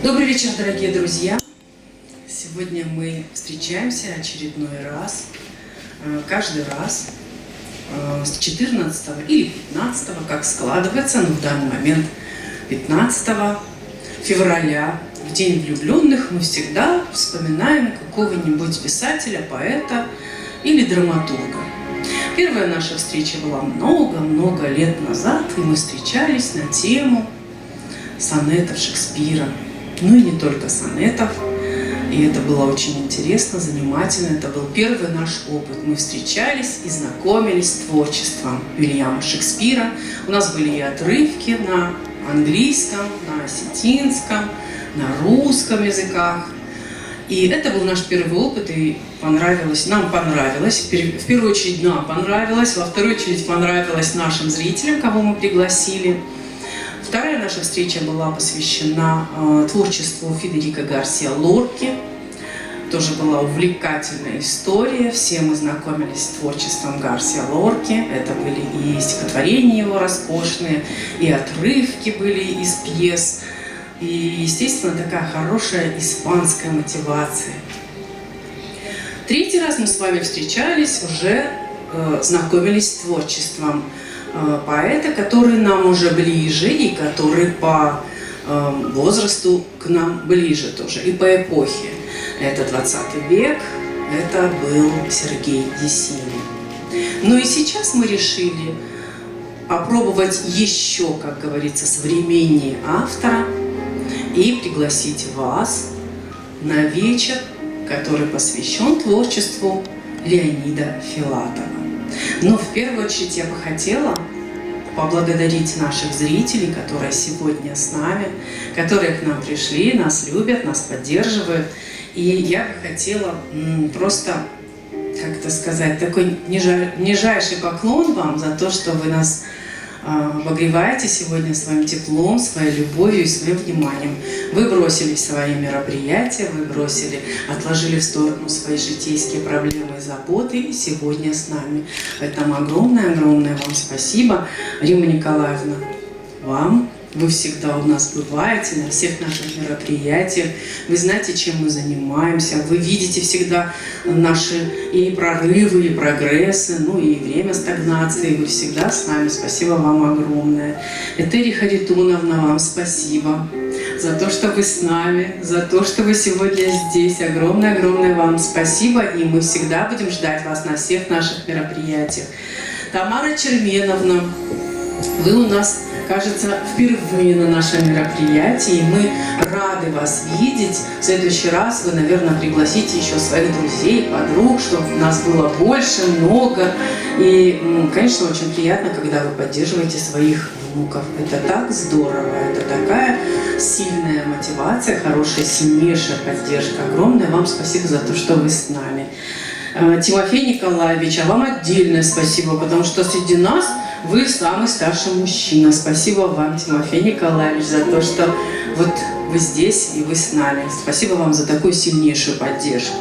Добрый вечер, дорогие друзья! Сегодня мы встречаемся очередной раз, каждый раз с 14 или 15, как складывается, но в данный момент 15 февраля, в День влюбленных, мы всегда вспоминаем какого-нибудь писателя, поэта или драматурга. Первая наша встреча была много-много лет назад, и мы встречались на тему сонетов Шекспира. Ну и не только сонетов. И это было очень интересно, занимательно. Это был первый наш опыт. Мы встречались и знакомились с творчеством Вильяма Шекспира. У нас были и отрывки на английском, на осетинском, на русском языках. И это был наш первый опыт, и понравилось, нам понравилось. В первую очередь нам понравилось, во вторую очередь понравилось нашим зрителям, кого мы пригласили. Вторая наша встреча была посвящена творчеству Федерико Гарсиа Лорки. Тоже была увлекательная история. Все мы знакомились с творчеством Гарсиа Лорки. Это были и стихотворения его роскошные, и отрывки были из пьес. И, естественно, такая хорошая испанская мотивация. Третий раз мы с вами встречались, уже знакомились с творчеством поэта, который нам уже ближе и который по возрасту к нам ближе тоже, и по эпохе. Это 20 век, это был Сергей Есенин. Ну и сейчас мы решили опробовать еще, как говорится, современнее автора и пригласить вас на вечер, который посвящен творчеству Леонида Филатова. Но в первую очередь я бы хотела поблагодарить наших зрителей, которые сегодня с нами, которые к нам пришли, нас любят, нас поддерживают. И я бы хотела просто, как это сказать, такой нижайший поклон вам за то, что вы нас обогреваете сегодня своим теплом, своей любовью и своим вниманием. Вы бросили свои мероприятия, вы отложили в сторону свои житейские проблемы и заботы, и сегодня с нами. Поэтому огромное-огромное вам спасибо, Римма Николаевна, вам. Вы всегда у нас бываете на всех наших мероприятиях. Вы знаете, чем мы занимаемся. Вы видите всегда наши и прорывы, и прогрессы, ну и время стагнации. Вы всегда с нами. Спасибо вам огромное. Этери Харитоновна, вам спасибо за то, что вы с нами, за то, что вы сегодня здесь. Огромное-огромное вам спасибо. И мы всегда будем ждать вас на всех наших мероприятиях. Тамара Черменовна, вы у нас, кажется, впервые на нашем мероприятии. Мы рады вас видеть. В следующий раз вы, наверное, пригласите еще своих друзей, подруг, чтобы нас было больше, много. И, конечно, очень приятно, когда вы поддерживаете своих внуков. Это так здорово, это такая сильная мотивация, хорошая, сильнейшая поддержка. Огромное вам спасибо за то, что вы с нами. Тимофей Николаевич, а вам отдельное спасибо, потому что среди нас вы самый старший мужчина. Спасибо вам, Тимофей Николаевич, за то, что вот вы здесь и вы с нами. Спасибо вам за такую сильнейшую поддержку.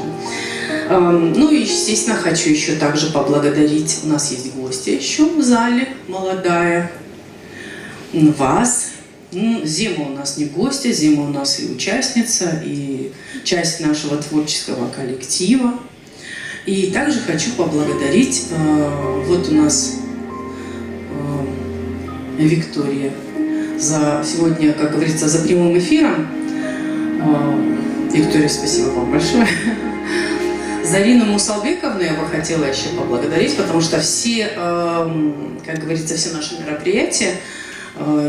Ну и, естественно, хочу еще также поблагодарить. У нас есть гости еще в зале, молодая. Вас. Зима у нас не гостья, Зима у нас и участница, и часть нашего творческого коллектива. И также хочу поблагодарить, вот у нас Виктория, за сегодня, как говорится, за прямым эфиром. Виктория, спасибо вам большое. Зарину Мусалбековну я бы хотела еще поблагодарить, потому что все, как говорится, все наши мероприятия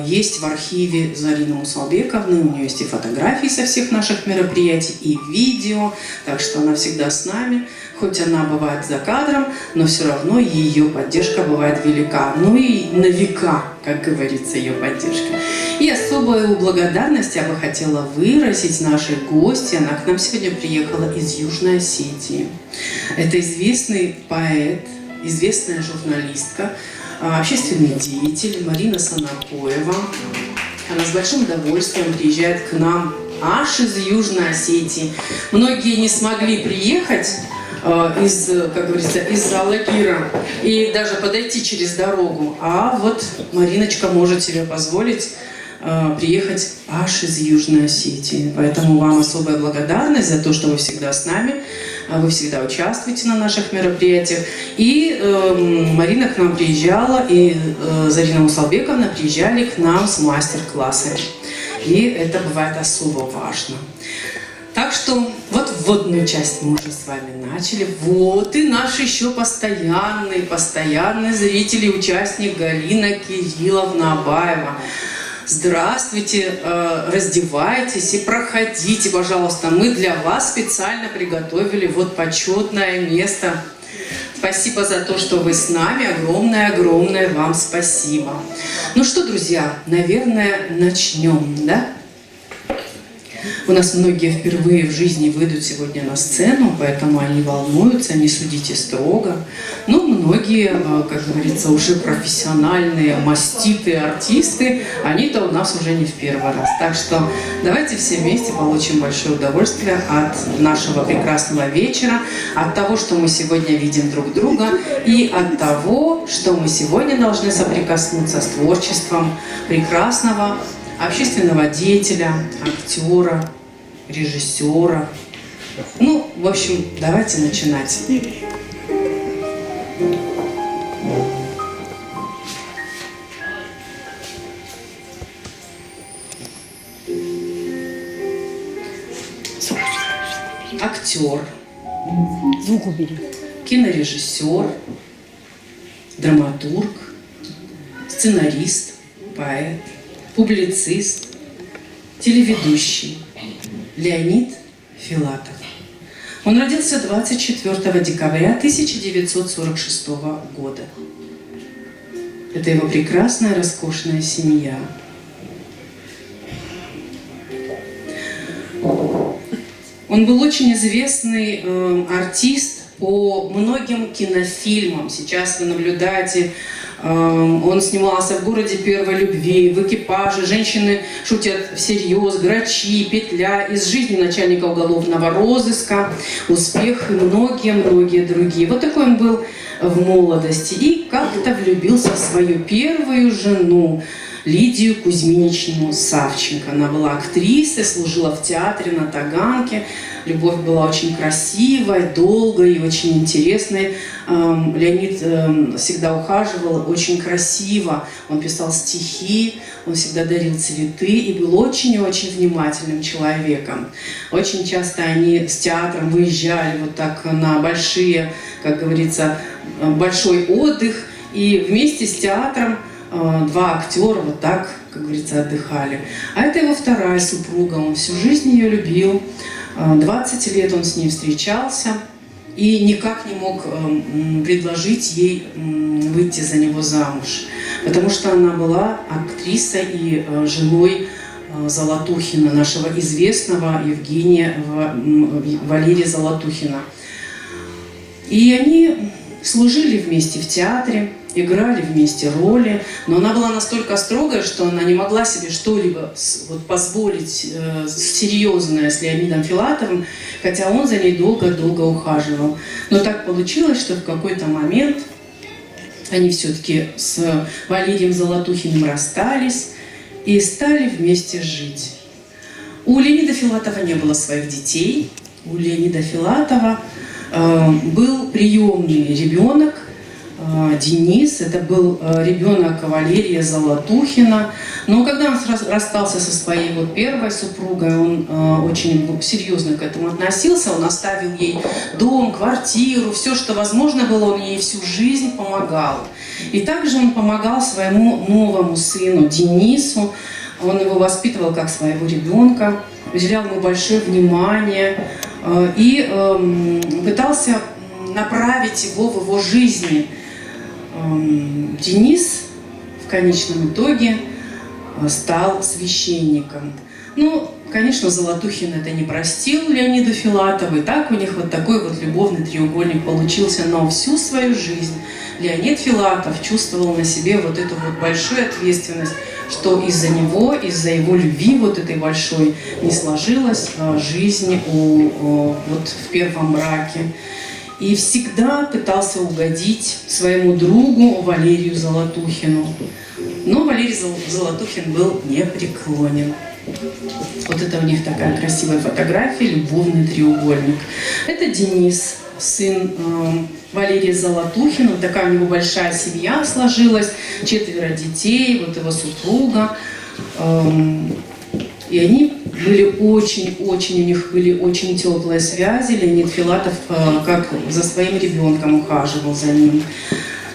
есть в архиве Зарины Мусалбековны. У нее есть и фотографии со всех наших мероприятий, и видео, так что она всегда с нами. Хоть она бывает за кадром, но все равно ее поддержка бывает велика. Ну и на века, как говорится, ее поддержка. И особую благодарность я бы хотела выразить нашей гости. Она к нам сегодня приехала из Южной Осетии. Это известный поэт, известная журналистка, общественный деятель Марина Санакоева. Она с большим удовольствием приезжает к нам аж из Южной Осетии. Многие не смогли приехать как говорится, из Алагира и даже подойти через дорогу. А вот Мариночка может себе позволить приехать аж из Южной Осетии. Поэтому вам особая благодарность за то, что вы всегда с нами, вы всегда участвуете на наших мероприятиях. И Марина к нам приезжала, и Зарина Мусалбековна приезжали к нам с мастер-классами. И это бывает особо важно. Так что вот вводную часть мы уже с вами начали. Вот и наш еще постоянный зритель и участник Галина Кирилловна Абаева. Здравствуйте, раздевайтесь и проходите, пожалуйста. Мы для вас специально приготовили вот почетное место. Спасибо за то, что вы с нами. Огромное вам спасибо. Ну что, друзья, наверное, начнем, да? У нас многие впервые в жизни выйдут сегодня на сцену, поэтому они волнуются, не судите строго. Но многие, как говорится, уже профессиональные, маститые артисты, они-то у нас уже не в первый раз. Так что давайте все вместе получим большое удовольствие от нашего прекрасного вечера, от того, что мы сегодня видим друг друга, и от того, что мы сегодня должны соприкоснуться с творчеством прекрасного общественного деятеля, актера, режиссера. Ну, в общем, давайте начинать. Актер, звук убери, кинорежиссер, драматург, сценарист, поэт, публицист, телеведущий Леонид Филатов. Он родился 24 декабря 1946 года. Это его прекрасная, роскошная семья. Он был очень известный артист по многим кинофильмам. Сейчас вы наблюдаете, он снимался в «Городе первой любви», в «Экипаже», «Женщины шутят всерьез», «Грачи», «Петля», «Из жизни начальника уголовного розыска», «Успех» и многие другие. Вот такой он был в молодости. И как-то влюбился в свою первую жену, Лидию Кузьминичну Савченко. Она была актрисой, служила в театре на Таганке. Любовь была очень красивой, долгой и очень интересной. Леонид всегда ухаживал очень красиво. Он писал стихи, он всегда дарил цветы и был очень-очень внимательным человеком. Очень часто они с театром выезжали вот так на большие, как говорится, большой отдых. И вместе с театром два актера вот так, как говорится, отдыхали. А это его вторая супруга, он всю жизнь ее любил. 20 лет он с ней встречался и никак не мог предложить ей выйти за него замуж, потому что она была актрисой и женой Золотухина, нашего известного Евгения Валерия Золотухина. И они служили вместе в театре, играли вместе роли, но она была настолько строгая, что она не могла себе что-либо вот позволить серьезное с Леонидом Филатовым, хотя он за ней долго-долго ухаживал. Но так получилось, что в какой-то момент они все-таки с Валерием Золотухиным расстались и стали вместе жить. У Леонида Филатова не было своих детей. У Леонида Филатова был приемный ребенок, Денис, это был ребенок Валерия Золотухина. Но когда он расстался со своей вот первой супругой, он очень серьезно к этому относился. Он оставил ей дом, квартиру, все, что возможно было, он ей всю жизнь помогал. И также он помогал своему новому сыну Денису. Он его воспитывал как своего ребенка, уделял ему большое внимание и пытался направить его в его жизни. Денис в конечном итоге стал священником. Ну, конечно, Золотухин это не простил Леониду Филатову, и так у них вот такой вот любовный треугольник получился, но всю свою жизнь Леонид Филатов чувствовал на себе вот эту вот большую ответственность, что из-за него, из-за его любви вот этой большой не сложилась жизнь вот в первом браке. и всегда пытался угодить своему другу Валерию Золотухину. Но Валерий Золотухин был непреклонен. Вот это у них такая красивая фотография, любовный треугольник. Это Денис, сын Валерия Золотухина. Вот такая у него большая семья сложилась, 4 детей, вот его супруга. И они были очень, у них были очень теплые связи. Леонид Филатов как за своим ребенком ухаживал за ним.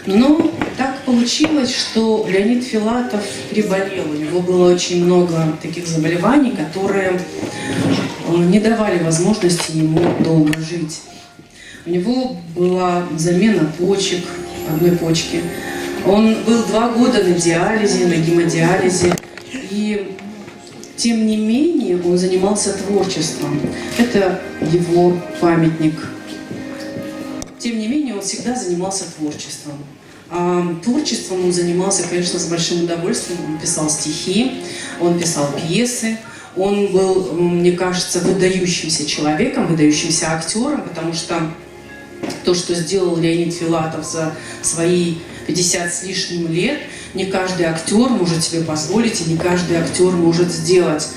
Но так получилось, что Леонид Филатов приболел. У него было очень много таких заболеваний, которые не давали возможности ему долго жить. У него была замена почек, одной почки. Он был 2 года на диализе, на гемодиализе. И тем не менее он занимался творчеством. Это его памятник. Тем не менее он всегда занимался творчеством. А творчеством он занимался, конечно, с большим удовольствием. Он писал стихи, он писал пьесы. Он был, мне кажется, выдающимся человеком, выдающимся актером, потому что то, что сделал Леонид Филатов за свои 50 с лишним лет, не каждый актер может себе позволить, и не каждый актер может сделать.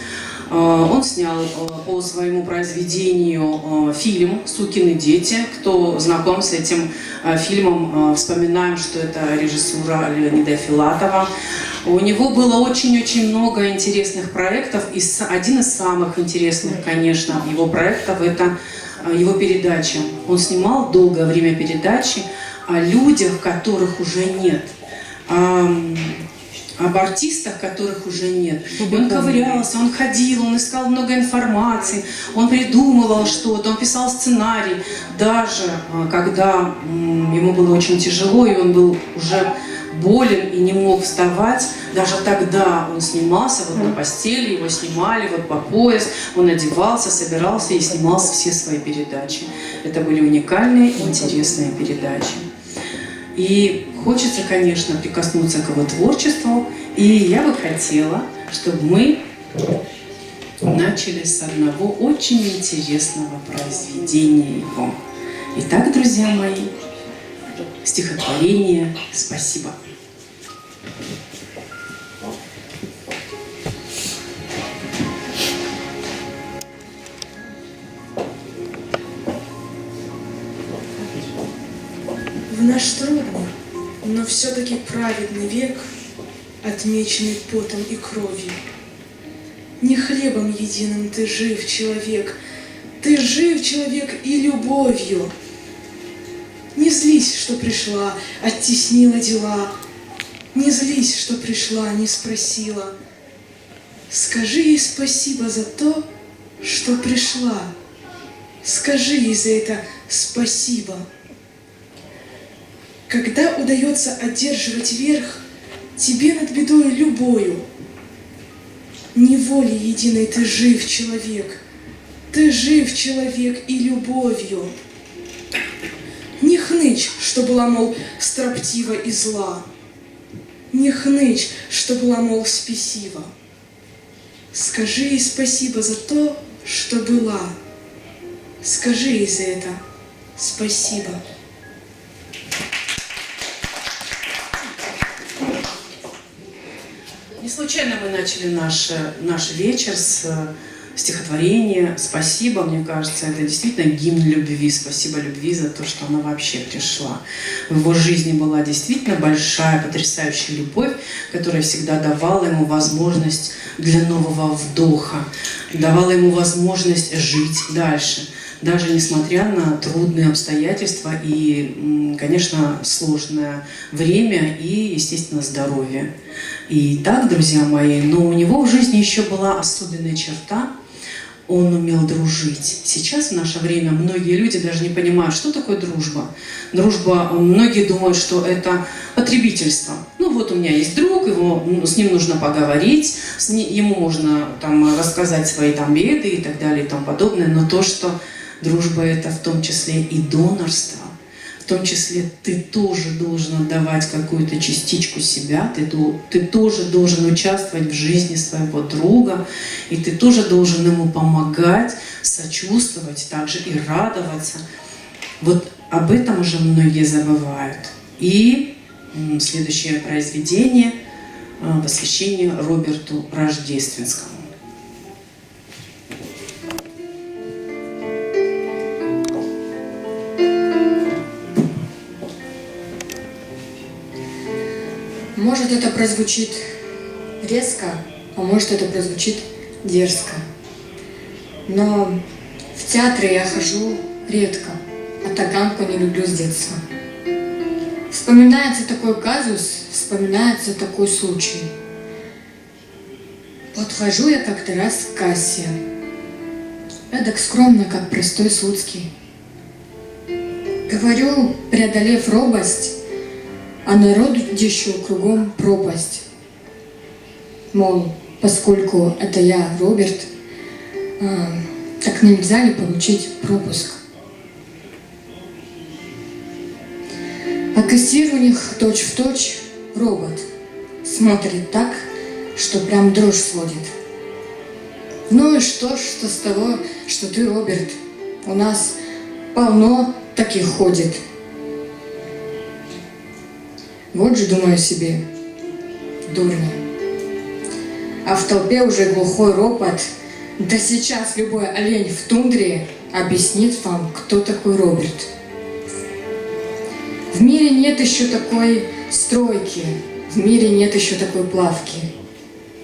Он снял по своему произведению фильм «Сукины дети». Кто знаком с этим фильмом, вспоминаем, что это режиссура Леонида Филатова. У него было очень-очень много интересных проектов. И один из самых интересных, конечно, его проектов – это его передача. Он снимал долгое время передачи о людях, которых уже нет. Об артистах, которых уже нет. И он ковырялся, он ходил, он искал много информации, он придумывал что-то, он писал сценарий. Даже когда ему было очень тяжело, и он был уже болен и не мог вставать, даже тогда он снимался вот на постели, его снимали вот по пояс, он одевался, собирался и снимал все свои передачи. Это были уникальные, интересные передачи. И хочется, конечно, прикоснуться к его творчеству. И я бы хотела, чтобы мы начали с одного очень интересного произведения его. Итак, друзья мои, стихотворение «Спасибо». В наш трудный, но все-таки праведный век, отмеченный потом и кровью, не хлебом единым ты жив, человек и любовью. Не злись, что пришла, оттеснила дела, не злись, что пришла, не спросила. Скажи ей спасибо за то, что пришла, скажи ей за это спасибо. Когда удается одерживать верх тебе над бедой любою, не волей единой ты жив, человек и любовью. Не хнычь, что была, мол, строптива и зла, не хнычь, что была, мол, спесива. Скажи ей спасибо за то, что была, скажи ей за это спасибо. Не случайно мы начали наш вечер с стихотворения «Спасибо». Мне кажется, это действительно гимн любви. Спасибо любви за то, что она вообще пришла. В его жизни была действительно большая, потрясающая любовь, которая всегда давала ему возможность для нового вдоха, давала ему возможность жить дальше, даже несмотря на трудные обстоятельства и, конечно, сложное время и, естественно, здоровье. И так, друзья мои, но у него в жизни еще была особенная черта. Он умел дружить. Сейчас, в наше время, многие люди даже не понимают, что такое дружба. Дружба, многие думают, что это потребительство. Ну вот у меня есть друг, с ним нужно поговорить, ему можно там рассказать свои там беды и так далее и тому подобное. Но то, что дружба — это в том числе и донорство, в том числе ты тоже должен отдавать какую-то частичку себя, ты тоже должен участвовать в жизни своего друга, и ты тоже должен ему помогать, сочувствовать, также и радоваться. Вот об этом уже многие забывают. И следующее произведение посвящение Роберту Рождественскому. Может, это прозвучит резко, а может, это прозвучит дерзко. Но в театре я хожу редко, а таганку не люблю с детства. Вспоминается такой казус, вспоминается такой случай. Подхожу я как-то раз к кассе, эдак скромно, как простой Слуцкий. Говорю, преодолев робость, а народу еще кругом пропасть. Мол, поскольку это я, Роберт, так нельзя ли получить пропуск? А кассир у них точь-в-точь робот. Смотрит так, что прям дрожь сводит. Ну и что ж, что с того, что ты, Роберт? У нас полно таких ходит. Вот же, думаю себе, дурня. А в толпе уже глухой ропот. Да сейчас любой олень в тундре объяснит вам, кто такой Роберт. В мире нет еще такой стройки, в мире нет еще такой плавки,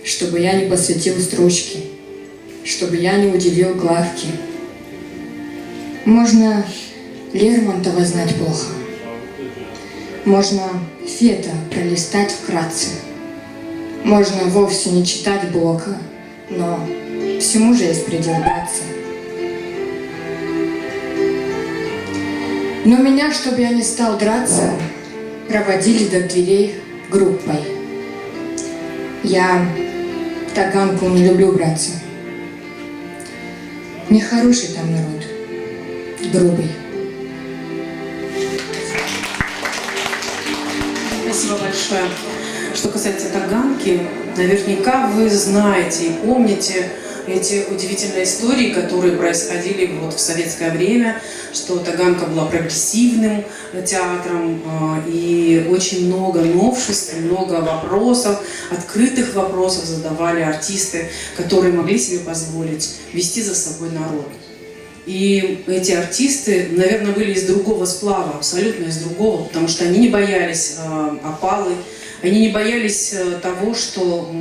чтобы я не посвятил строчки, чтобы я не удивил главки. Можно Лермонтова знать плохо, можно Фета пролистать вкратце, можно вовсе не читать Блока, но всему же есть предел, братцы. Но меня, чтобы я не стал драться, проводили до дверей группой. Я таганку не люблю, братцы. Нехороший там народ, грубый. Спасибо большое. Что касается таганки, наверняка вы знаете и помните эти удивительные истории, которые происходили вот в советское время, что таганка была прогрессивным театром, и очень много новшеств, много вопросов, открытых вопросов задавали артисты, которые могли себе позволить вести за собой народ. И эти артисты, наверное, были из другого сплава, абсолютно из другого, потому что они не боялись опалы, они не боялись того, что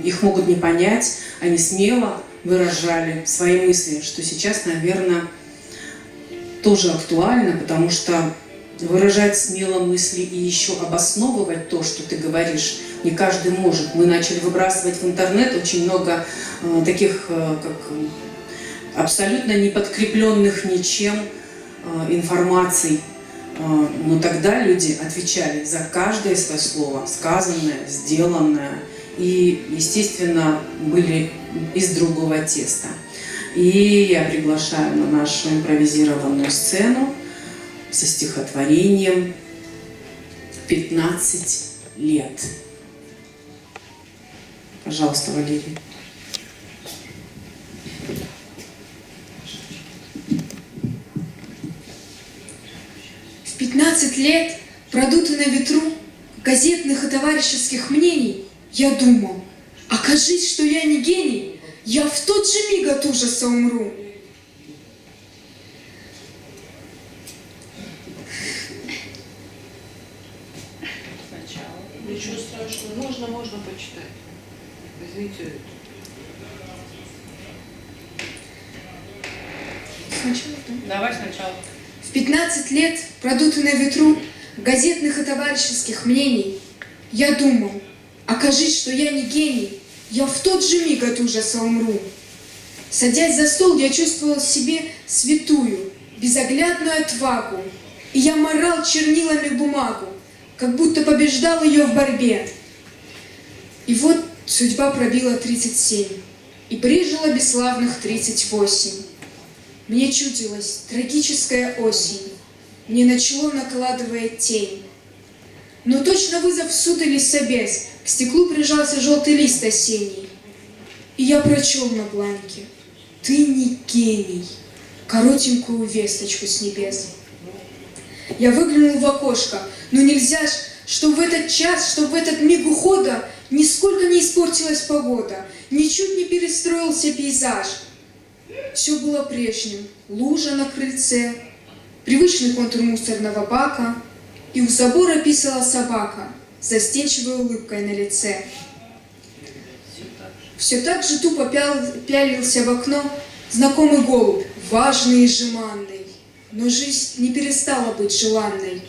их могут не понять, они смело выражали свои мысли, что сейчас, наверное, тоже актуально, потому что выражать смело мысли и еще обосновывать то, что ты говоришь, не каждый может. Мы начали выбрасывать в интернет очень много таких, как абсолютно не подкрепленных ничем информаций. Но тогда люди отвечали за каждое свое слово, сказанное, сделанное, и, естественно, были из другого теста. И я приглашаю на нашу импровизированную сцену со стихотворением «15 лет». Пожалуйста, Валерий. В 15 лет, продутый на ветру газетных и товарищеских мнений, я думал, окажись, что я не гений, я в тот же миг от ужаса умру. Сначала. Ничего страшного. Можно почитать. Возьмите. Сначала, да? Давай сначала. В 15 лет, продутый на ветру газетных и товарищеских мнений, я думал, окажись, что я не гений, я в тот же миг от ужаса умру. Садясь за стол, я чувствовал в себе святую, безоглядную отвагу, и я морал чернилами бумагу, как будто побеждал ее в борьбе. И вот судьба пробила 37, и прижила бесславных 38. Мне чудилась трагическая осень, мне начало накладывает тень. Но точно вызов в суд или собес, к стеклу прижался желтый лист осенний. И я прочел на бланке: ты не гений, коротенькую весточку с небес. Я выглянул в окошко, но нельзя ж, что в этот час, что в этот миг ухода нисколько не испортилась погода, ничуть не перестроился пейзаж. Все было прежним. Лужа на крыльце, привычный контур мусорного бака, и у забора писала собака с застенчивой улыбкой на лице. Все так же тупо пялился в окно знакомый голубь, важный и жеманный. Но жизнь не перестала быть желанной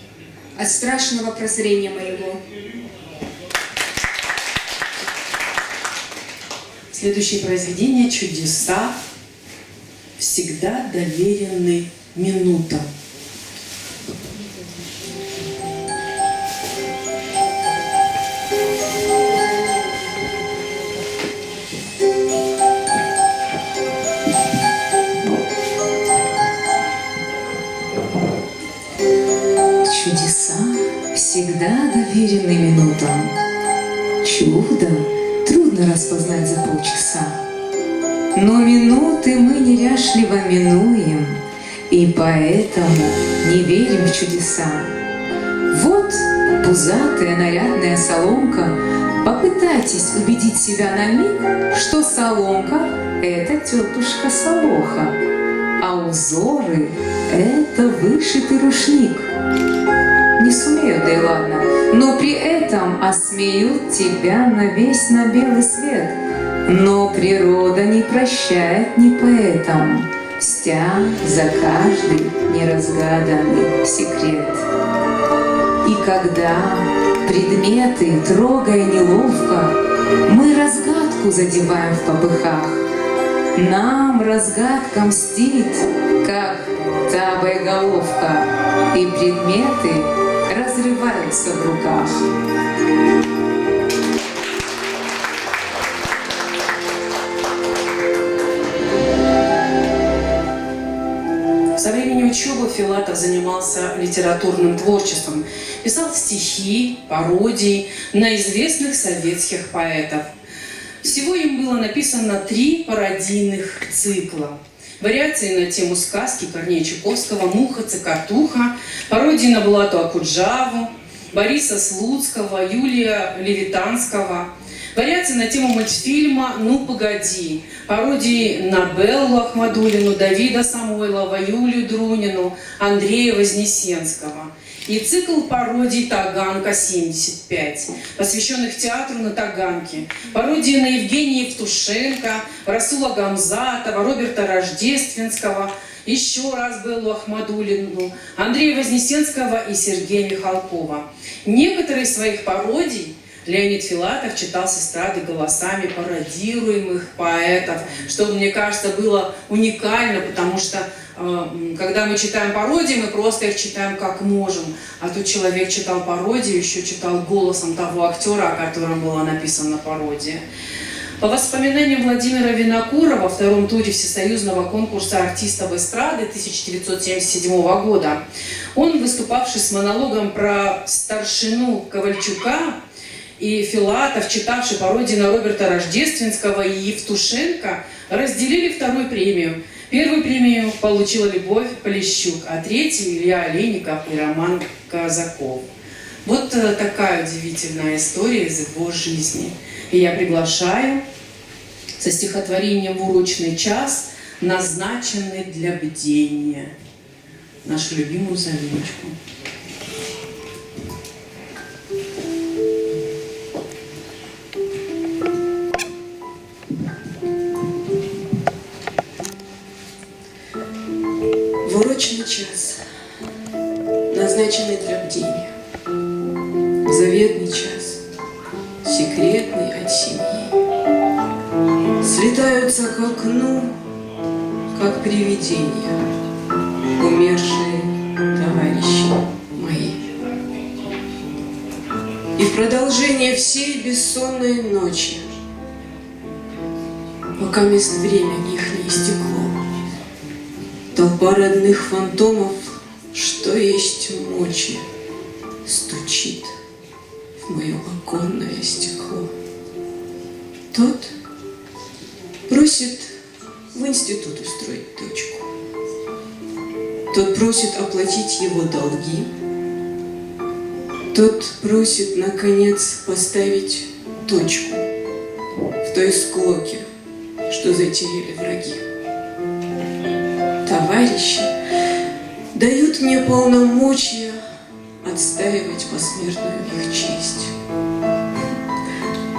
от страшного прозрения моего. Следующее произведение «Чудеса всегда доверены минутам». Чудеса всегда доверены минутам. Чудо трудно распознать за полчаса. Но минуты мы неряшливо минуем, и поэтому не верим в чудеса. Вот пузатая нарядная соломка. Попытайтесь убедить себя на миг, что соломка — это тетушка Солоха, а узоры — это вышитый рушник. Не сумеют, да и ладно, но при этом осмеют тебя на белый свет. Но природа не прощает ни поэтам, мстя за каждый неразгаданный секрет. И когда предметы, трогая неловко, мы разгадку задеваем в попыхах, нам разгадка мстит, как та боеголовка, и предметы разрываются в руках. Со времени учебы Филатов занимался литературным творчеством, писал стихи, пародии на известных советских поэтов. Всего им было написано 3 пародийных цикла. Вариации на тему сказки Корнея Чуковского «Муха, цикатуха», пародии на Булату Акуджаву, Бориса Слуцкого, Юлия Левитанского, вариации на тему мультфильма «Ну, погоди», пародии на Беллу Ахмадуллину, Давида Самойлова, Юлию Друнину, Андрея Вознесенского. И цикл пародий «Таганка-75», посвященных театру на Таганке. Пародии на Евгения Евтушенко, Расула Гамзатова, Роберта Рождественского, еще раз Беллу Ахмадуллину, Андрея Вознесенского и Сергея Михалкова. Некоторые из своих пародий Леонид Филатов читал с эстрады голосами пародируемых поэтов, что, мне кажется, было уникально, потому что когда мы читаем пародии, мы просто их читаем как можем. А тут человек читал пародию, еще читал голосом того актера, о котором была написана пародия. По воспоминаниям Владимира Винокурова, во 2-м туре Всесоюзного конкурса артистов эстрады 1977 года, он, выступавший с монологом про старшину Ковальчука, и Филатов, читавший пародии на Роберта Рождественского и Евтушенко, разделили 2-ю премию. 1-ю премию получила Любовь Полищук, а 3-ю Илья Олейников и Роман Казаков. Вот такая удивительная история из его жизни. И я приглашаю со стихотворением «В урочный час», назначенный для бдения, нашу любимую Зариночку. В урочный час, назначенный для бдения, заветный час, секретный от семьи, слетаются к окну, как привидения, умершие товарищи мои. И в продолжение всей бессонной ночи, пока мест время их не истекло, толпа родных фантомов, что есть мочи, стучит в мое оконное стекло. Тот просит в институт устроить дочку. Тот просит оплатить его долги. Тот просит, наконец, поставить точку в той склоке, что затеяли враги. Товарищи дают мне полномочия отстаивать посмертную их честь.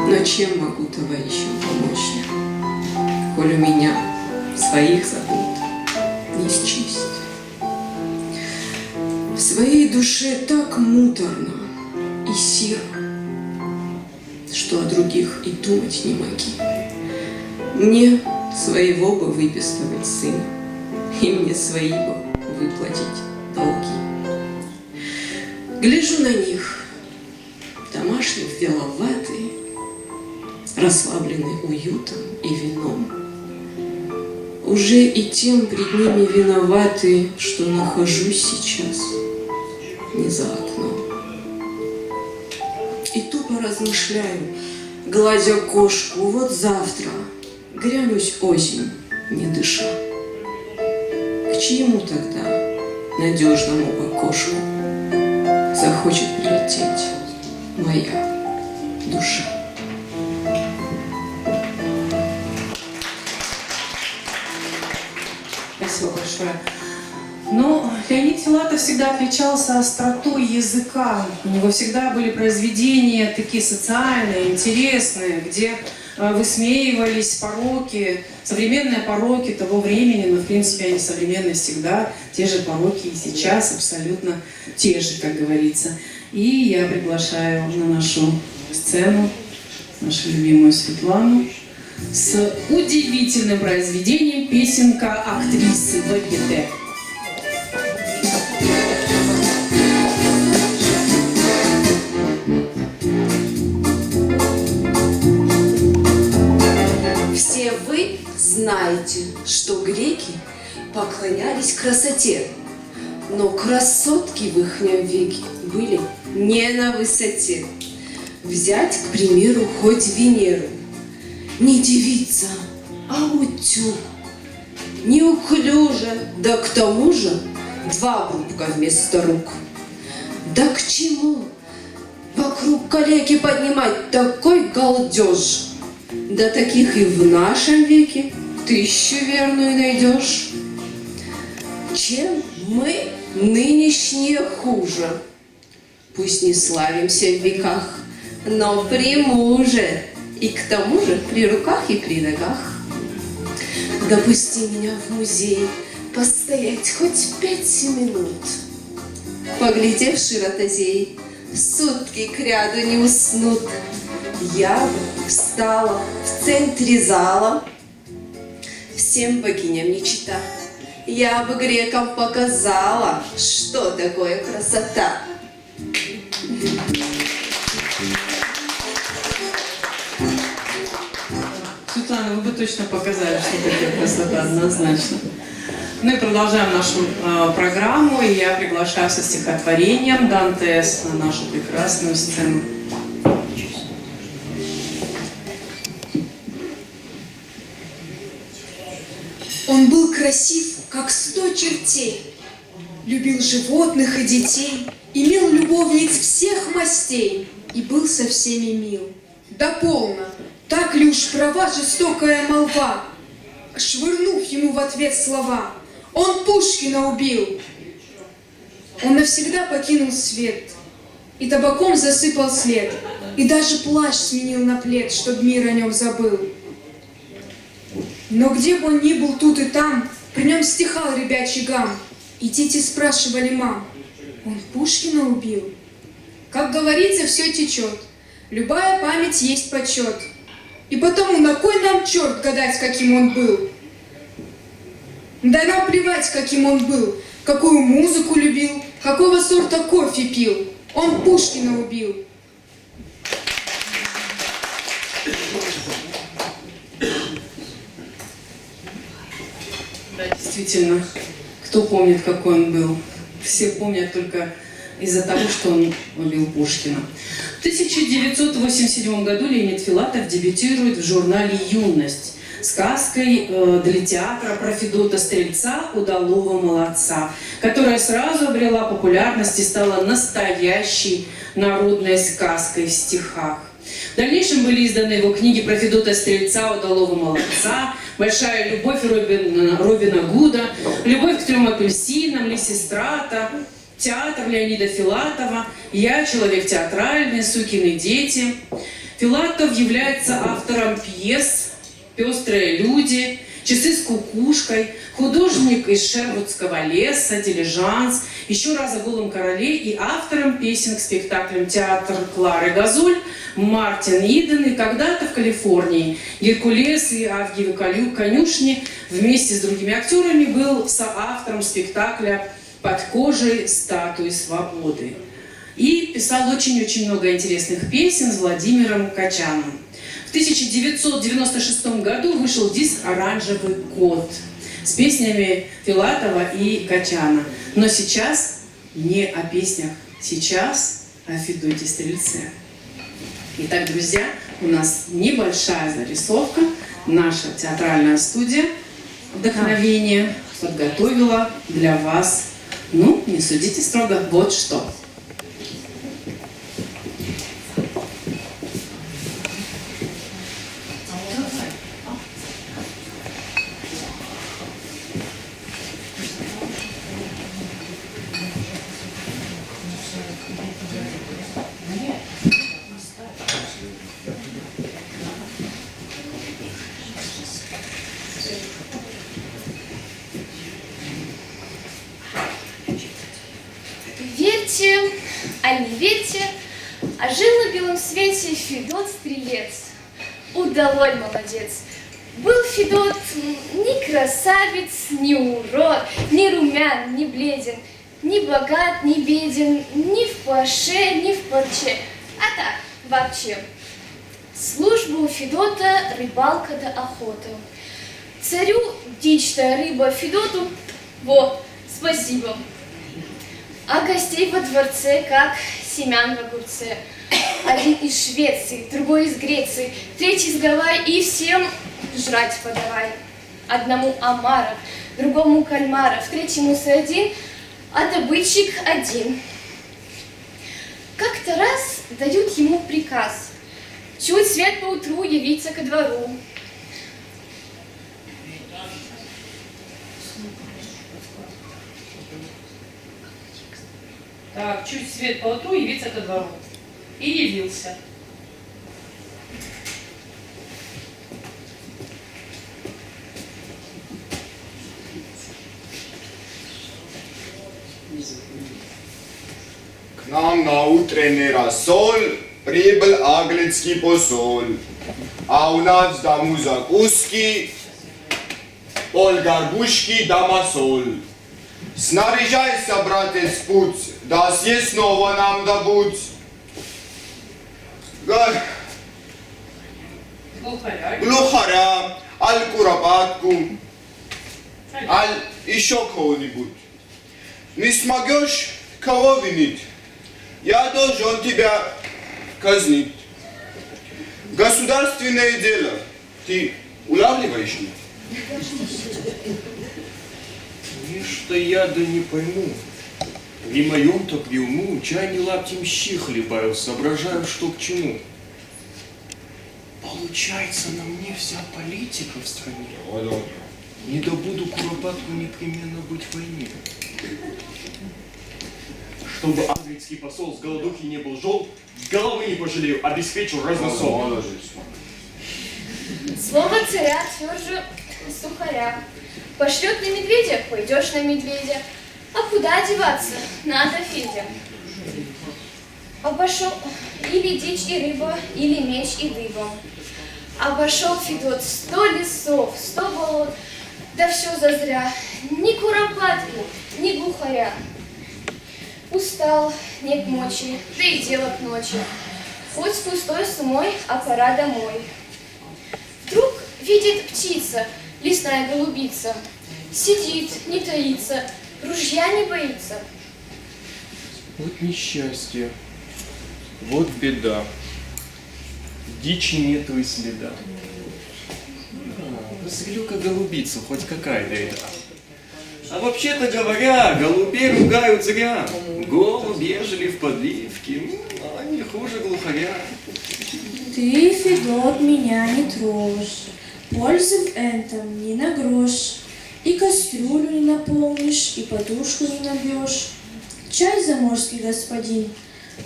Но чем могу товарищам помочь я, коль у меня своих забот не счесть? В своей душе так муторно и серо, что о других и думать не моги. Мне своего бы выписывать сына, и мне свои бы выплатить долги. Гляжу на них, домашних вяловатые, расслабленные уютом и вином. Уже и тем пред ними виноваты, что нахожусь сейчас не за окном. И тупо размышляю, гладя кошку, вот завтра грянусь осень, не дыша. К чему тогда надежному окошку захочет прилететь моя душа? Спасибо большое. Но Леонид Филатов всегда отличался остротой языка. У него всегда были произведения такие социальные, интересные, где высмеивались пороки, современные пороки того времени, но в принципе они современные всегда, те же пороки и сейчас абсолютно те же, как говорится. И я приглашаю на нашу сцену нашу любимую Светлану с удивительным произведением «Песенка актрисы Варьете». Все вы знаете, что греки поклонялись красоте, но красотки в ихнем веке были не на высоте. Взять, к примеру, хоть Венеру. Не девица, а утюг. Неуклюже, да к тому же 2 обрубка вместо рук. Да к чему вокруг калеки поднимать такой галдеж? Да таких и в нашем веке 1000 верную найдешь. Чем мы нынешние хуже? Пусть не славимся в веках, но при муже, и к тому же при руках и при ногах. Допусти меня в музей постоять хоть 5 минут. Поглядев широтозей, сутки кряду не уснут. Я бы встала в центре зала, всем богиням не чита. Я бы грекам показала, что такое красота. Светлана, вы бы точно показали, что такое красота, однозначно. Ну и продолжаем нашу программу, и я приглашаю со стихотворением Дантес на нашу прекрасную сцену. Он был красив, как 100 чертей, любил животных и детей, имел любовниц всех мастей и был со всеми мил. Да полно, так ли уж права жестокая молва, швырнув ему в ответ слова: он Пушкина убил. Он навсегда покинул свет, и табаком засыпал след, и даже плащ сменил на плед, чтоб мир о нем забыл. Но где бы он ни был тут и там, при нем стихал ребячий гам, и дети спрашивали мам: он Пушкина убил? Как говорится, все течет, любая память есть почет. И потому на кой нам черт гадать, каким он был? Да нам плевать, каким он был, какую музыку любил, какого сорта кофе пил. Он Пушкина убил. Да, действительно, кто помнит, какой он был? Все помнят только из-за того, что он убил Пушкина. В 1987 году Леонид Филатов дебютирует в журнале «Юность». сказкой для театра про Федота Стрельца «Удалого молодца», которая сразу обрела популярность и стала настоящей народной сказкой в стихах. В дальнейшем были изданы его книги про Федота Стрельца, «Удалого молодца», «Большая любовь» Робина Гуда, «Любовь к 3 апельсинам», «Лисистрата», театр Леонида Филатова, «Я человек театральный», «Сукины дети». Филатов является автором пьес «Пестрые люди», «Часы с кукушкой», художник из Шервудского леса, «Дилижанс», еще раз о «Голом короле» и автором песен к спектаклям театр Клары Газоль, Мартин Иден и когда-то в Калифорнии Геркулес и Авгиевы конюшни вместе с другими актерами был соавтором спектакля «Под кожей статуи свободы». И писал очень-очень много интересных песен с Владимиром Качаном. В 1996 году вышел диск «Оранжевый кот» с песнями Филатова и Качана. Но сейчас не о песнях, сейчас о Федоте Стрельце. Итак, друзья, у нас небольшая зарисовка. Наша театральная студия «Вдохновение» подготовила для вас, ну, не судите строго, вот что. Верьте, а не верьте, а жил на белом свете Федот Стрелец, удалой молодец. Был Федот ни красавец, ни урод, ни румян, ни бледен, ни богат, ни беден, ни в паше, ни в парче, а так, вообще. Служба у Федота рыбалка да охота. Царю дичь-то рыба, Федоту, во, спасибо. А гостей во дворце, как семян в огурце. Один из Швеции, другой из Греции, третий из Гавайи, и всем жрать подавай. Одному омара, другому кальмара, третьему сардин, а добытчик один. Как-то раз дают ему приказ чуть свет поутру явиться ко двору. Так, чуть свет поутру явиться ко двору. И явился. К нам на утренний рассоль прибыл английский посол. А у нас в дому закуски, полгорбушки да масоль. Снаряжайся, братец, в путь, да съесть снова нам добудь. Глухаря, аль куропатку, аль еще кого-нибудь. Не смогешь кого винить, я должен тебя казнить. Государственное дело ты улавливаешь ли? Нечто я да не пойму. Ни моем так в уму, чай не лаптем щи хлебаю, соображаю, что к чему. Получается, на мне вся политика в стране. Не добуду куропатку непременно быть в войне. Чтобы английский посол с голодухи не был жел, головы не пожалею, обеспечу разносол. Слово царя тверже сухаря. Пошлет на медведя, пойдешь на медведя. А куда деваться? Надо, Федя. Обошел или дичь и рыба, или меч и дыба. Обошел Федот 100 лесов, 100 болот, да все зазря. Ни куропатки, ни глухаря. Устал, нет мочи, да и дело к ночи. Хоть с пустой сумой, а пора домой. Вдруг видит птица, лесная голубица. Сидит, не таится, ружья не боится. Вот несчастье, вот беда. Дичи нету и следа. Зрю-ка голубицу, хоть какая-то еда. А вообще-то говоря, голубей ругают зря. Голуби, ежели в подливке, они хуже глухаря. Ты, Федот, меня не трожь, пользы в этом не на грош. И кастрюлю не наполнишь, и подушку не набьешь. Чай заморский господин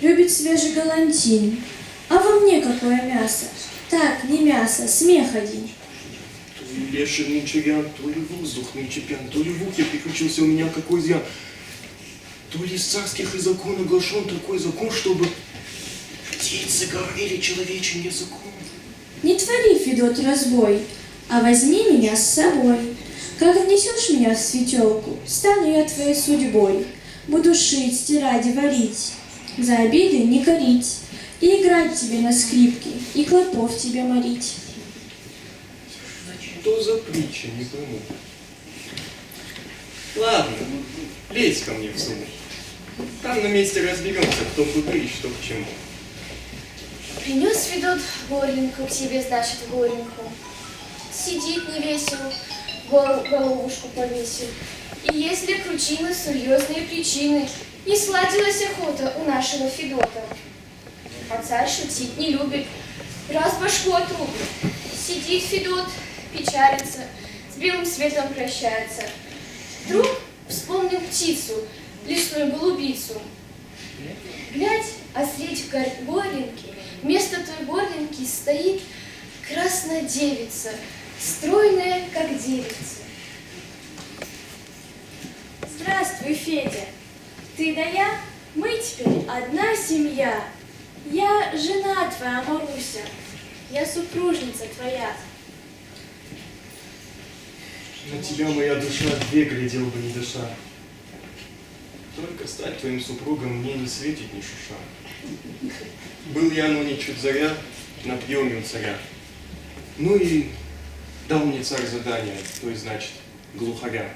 любит свежий галантин. А во мне какое мясо? Так, не мясо, смех один. То ли леший нынче ряд, то ли воздух нынче пьян, то ли в ухе приключился у меня какой зря. То ли из царских языков оглашен такой закон, чтобы птицы говорили человечьим языком. Не твори, Федот, разбой, а возьми меня с собой. Как внесешь меня в светелку, стану я твоей судьбой. Буду шить, стирать и варить, за обиды не корить, и играть тебе на скрипке, и клопов тебе морить. Что за притча, не пойму. Ладно, лезь ко мне в сумку. Там на месте разберемся, кто куда и что к чему. Принес Федот горлинку к себе, значит, в горенку. Сидит невесело, головушку повесил. И если кручины серьезные причины, не сладилась охота у нашего Федота. А царь шутить не любит, раз башку отрубит. Сидит Федот, печалится, с белым светом прощается. Вдруг вспомнил птицу, лесную голубицу. Глядь, а средь горлинки, вместо той горлинки стоит красная девица, стройная, как девица. Здравствуй, Федя. Ты да я, мы теперь одна семья. Я жена твоя, Маруся. Я супружница твоя. На тебя, моя душа, век глядел бы не дыша. Только стать твоим супругом мне не светит ни шуша. Был я, но не чуть заря, на приеме у царя. Ну и дал мне царь задание, то есть, значит, глухаря.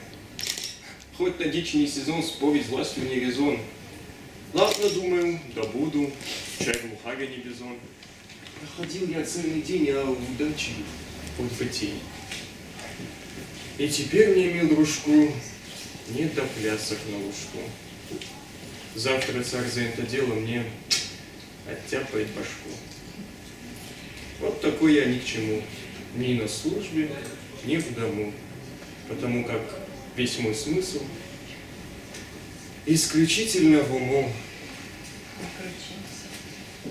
Хоть на дичь не сезон, спорить с властью не резон. Ладно, думаю, добуду, чай глухаря не бизон. Проходил я целый день, а удачи хоть бы тень. И теперь мне, мил дружку, нет до плясок на лужку. Завтра царь за это дело мне оттяпает башку. Вот такой я ни к чему, ни на службе, ни в дому, потому как весь мой смысл исключительно в уму.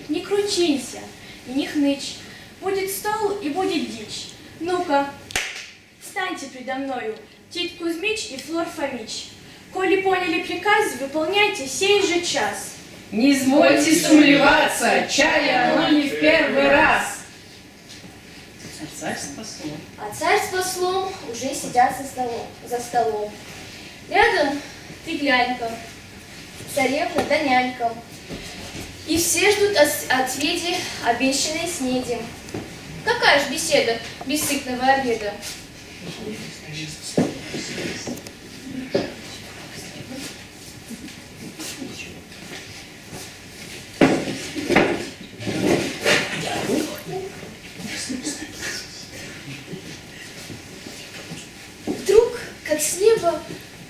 Не кручинься и не хнычь. Будет стол и будет дичь. Ну-ка, встаньте предо мною, Тит Кузьмич и Флор Фомич. Коли поняли приказ, выполняйте сей же час. Не извольте сумлеваться, чая оно не в первый раз. А царь с послом. А царь с послом уже сидят за столом. Рядом ты глянь-ка, царевна да нянька. И все ждут от Феди обещанной снеди. Какая ж беседа без сытного обеда? Вдруг, как с неба,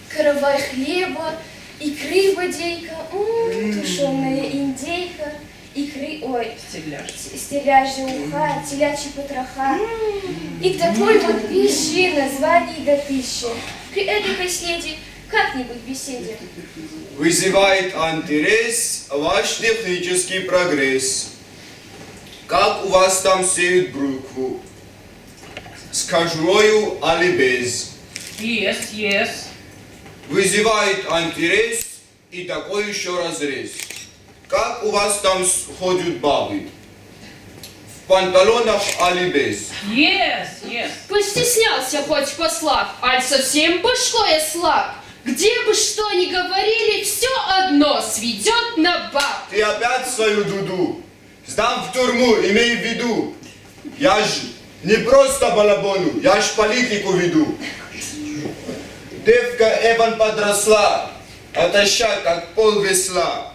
каравай хлеба, икры бодейка, тушеная индейка, икры, ой, стеляжья уха, телячьи потроха. И к такой вот пищи названий до тысячи. При этой снеди как-нибудь беседе. Вызывает интерес ваш технический прогресс. Как у вас там сеют брюкву? С кожурою али без? Yes. Вызывает интерес и такой еще разрез. Как у вас там ходят бабы? В панталонах али без? Yes. Постеснялся хоть послаб, аль совсем башкой ослаб. Где бы что ни говорили, все одно сведет на баб. Ты опять свою дуду. Сдам в тюрьму, имей в виду. Я ж не просто балабону, я ж политику веду. Девка Эван подросла, отоща, как пол весла.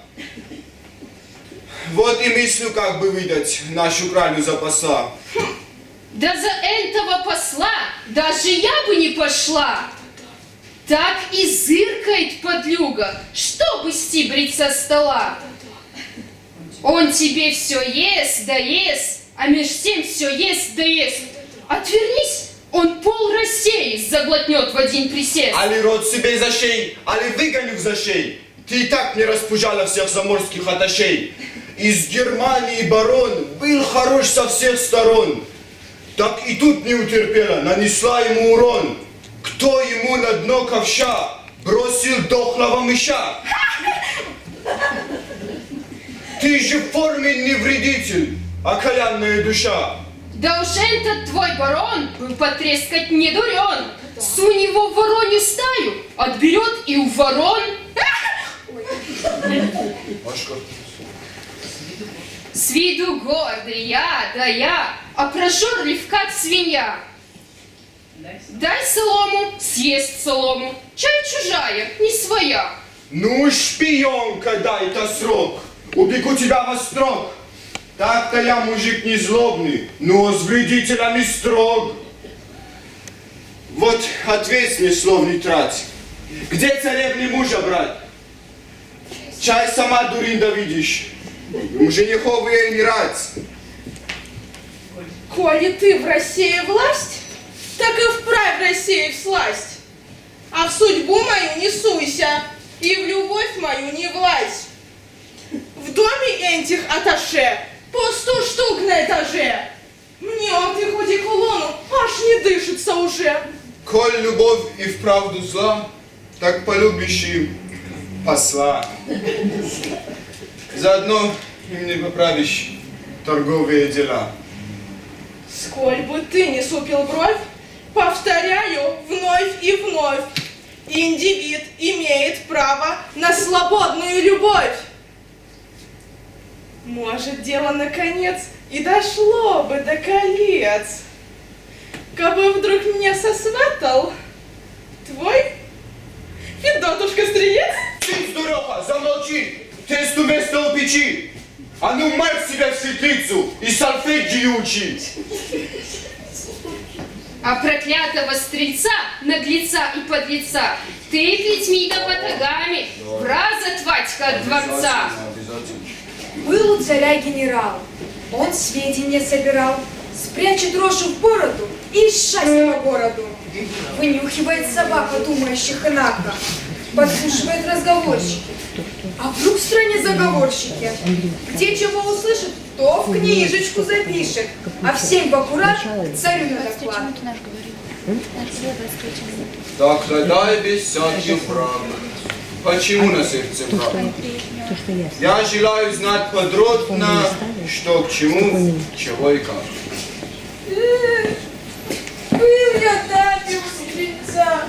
Вот и мыслю, как бы выдать нашу кралю за посла. Да за этого посла даже я бы не пошла. Так и зыркает подлюга, чтобы стибрить со стола. Он тебе все ест, да ест, а меж тем все ест, да ест. Отвернись, он пол России заглотнет в один присест. Али рот себе зашей, али выгоню в зашей. Ты и так не распужала всех заморских аташей. Из Германии барон был хорош со всех сторон. Так и тут не утерпела, нанесла ему урон. Кто ему на дно ковша бросил дохлого мыша? Ты же в форме не вредитель, окаянная душа. Да уж этот твой барон был потрескать не дурен. Сунь его в воронью стаю, отберет и у ворон. С виду гордый я, да я, а прожорлив как свинья. Дай солому, съест солому, чай чужая, не своя. Ну, шпионка, дай-то срок, убегу тебя во строк. Так-то я мужик не злобный, но с вредителями строг. Вот ответь мне, слов не трать. Где царевне мужа брать? Чай сама, дуринда, видишь. Женихов ей не рать. Коли ты в России власть, так и вправь России всласть. А в судьбу мою не суйся, и в любовь мою не влазь. В доме этих аташе по 100 штук на этаже. Мне он ты хоть и кулону, аж не дышится уже. Коль любовь и вправду зла, так полюбишь и посла. Заодно им не поправишь торговые дела. Сколь бы ты не супил бровь, повторяю вновь и вновь, индивид имеет право на свободную любовь. Может, дело наконец и дошло бы до колец, кабы вдруг меня сосватал твой Федотушка Стрелец. Ты, дуреха, замолчи! Тесту место у печи! А ну марш себя в светлицу и сольфеджио учи! А проклятого стрельца, наглеца и подлеца ты плетьми да батагами в раз отвадь-ка от дворца. Был у царя генерал, он сведения собирал, спрячет рожу в бороду и шастит по городу. Вынюхивает собака, думающих инако, подслушивает разговорчики. А вдруг в стране заговорщики? Где чего услышит, то в книжечку запишет, а всем в аккурат к царю на доклад. Так дай без всяких правд. Почему на сердце правда? Я желаю знать подробно, что к чему, чего и как. Был я тати у стрельца,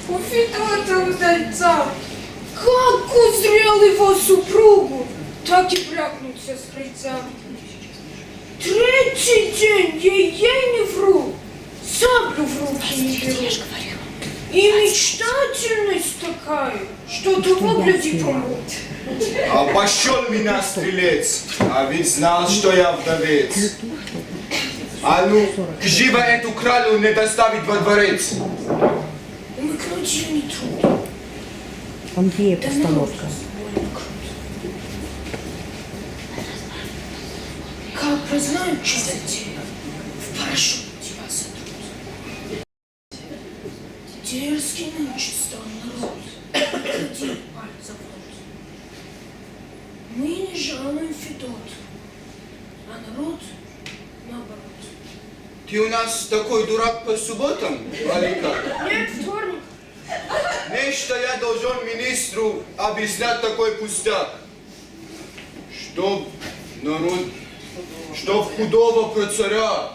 у Федота удальца. Как узрел его супругу, так и брякнулся с крыльца. Третий день ей не вру, саблю в руки не беру. И мечтательность такая, что того гляди помрут. Обошел меня стрелец, а ведь знал, что я вдовец. А ну, живо эту кралю не доставить во дворец. Умыкнуть ее не трудно. Помпея постановка. Как прознают, что затея, в порошок тебя сотрут. Дерзкий нынче стал народ, ходи пальцем в рот. Мы не жалуем Федот, а народ наоборот. Ты у нас такой дурак по субботам, али как? Нет, вторник. Нечто я должен министру объяснять такой пустяк. Чтоб народ, чтоб худого про царя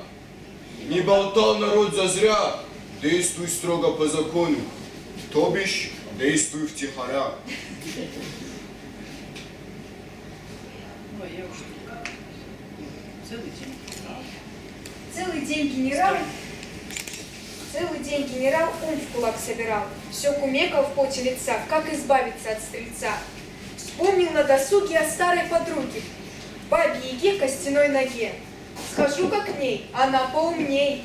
не болтал народ зазря, действуй строго по закону, то бишь действуй втихаря. Целый день генерал ум в кулак собирал, все кумекал в поте лица, как избавиться от стрельца. Вспомнил на досуге о старой подруге, бабе Яге костяной ноге. Схожу как к ней, она поумней.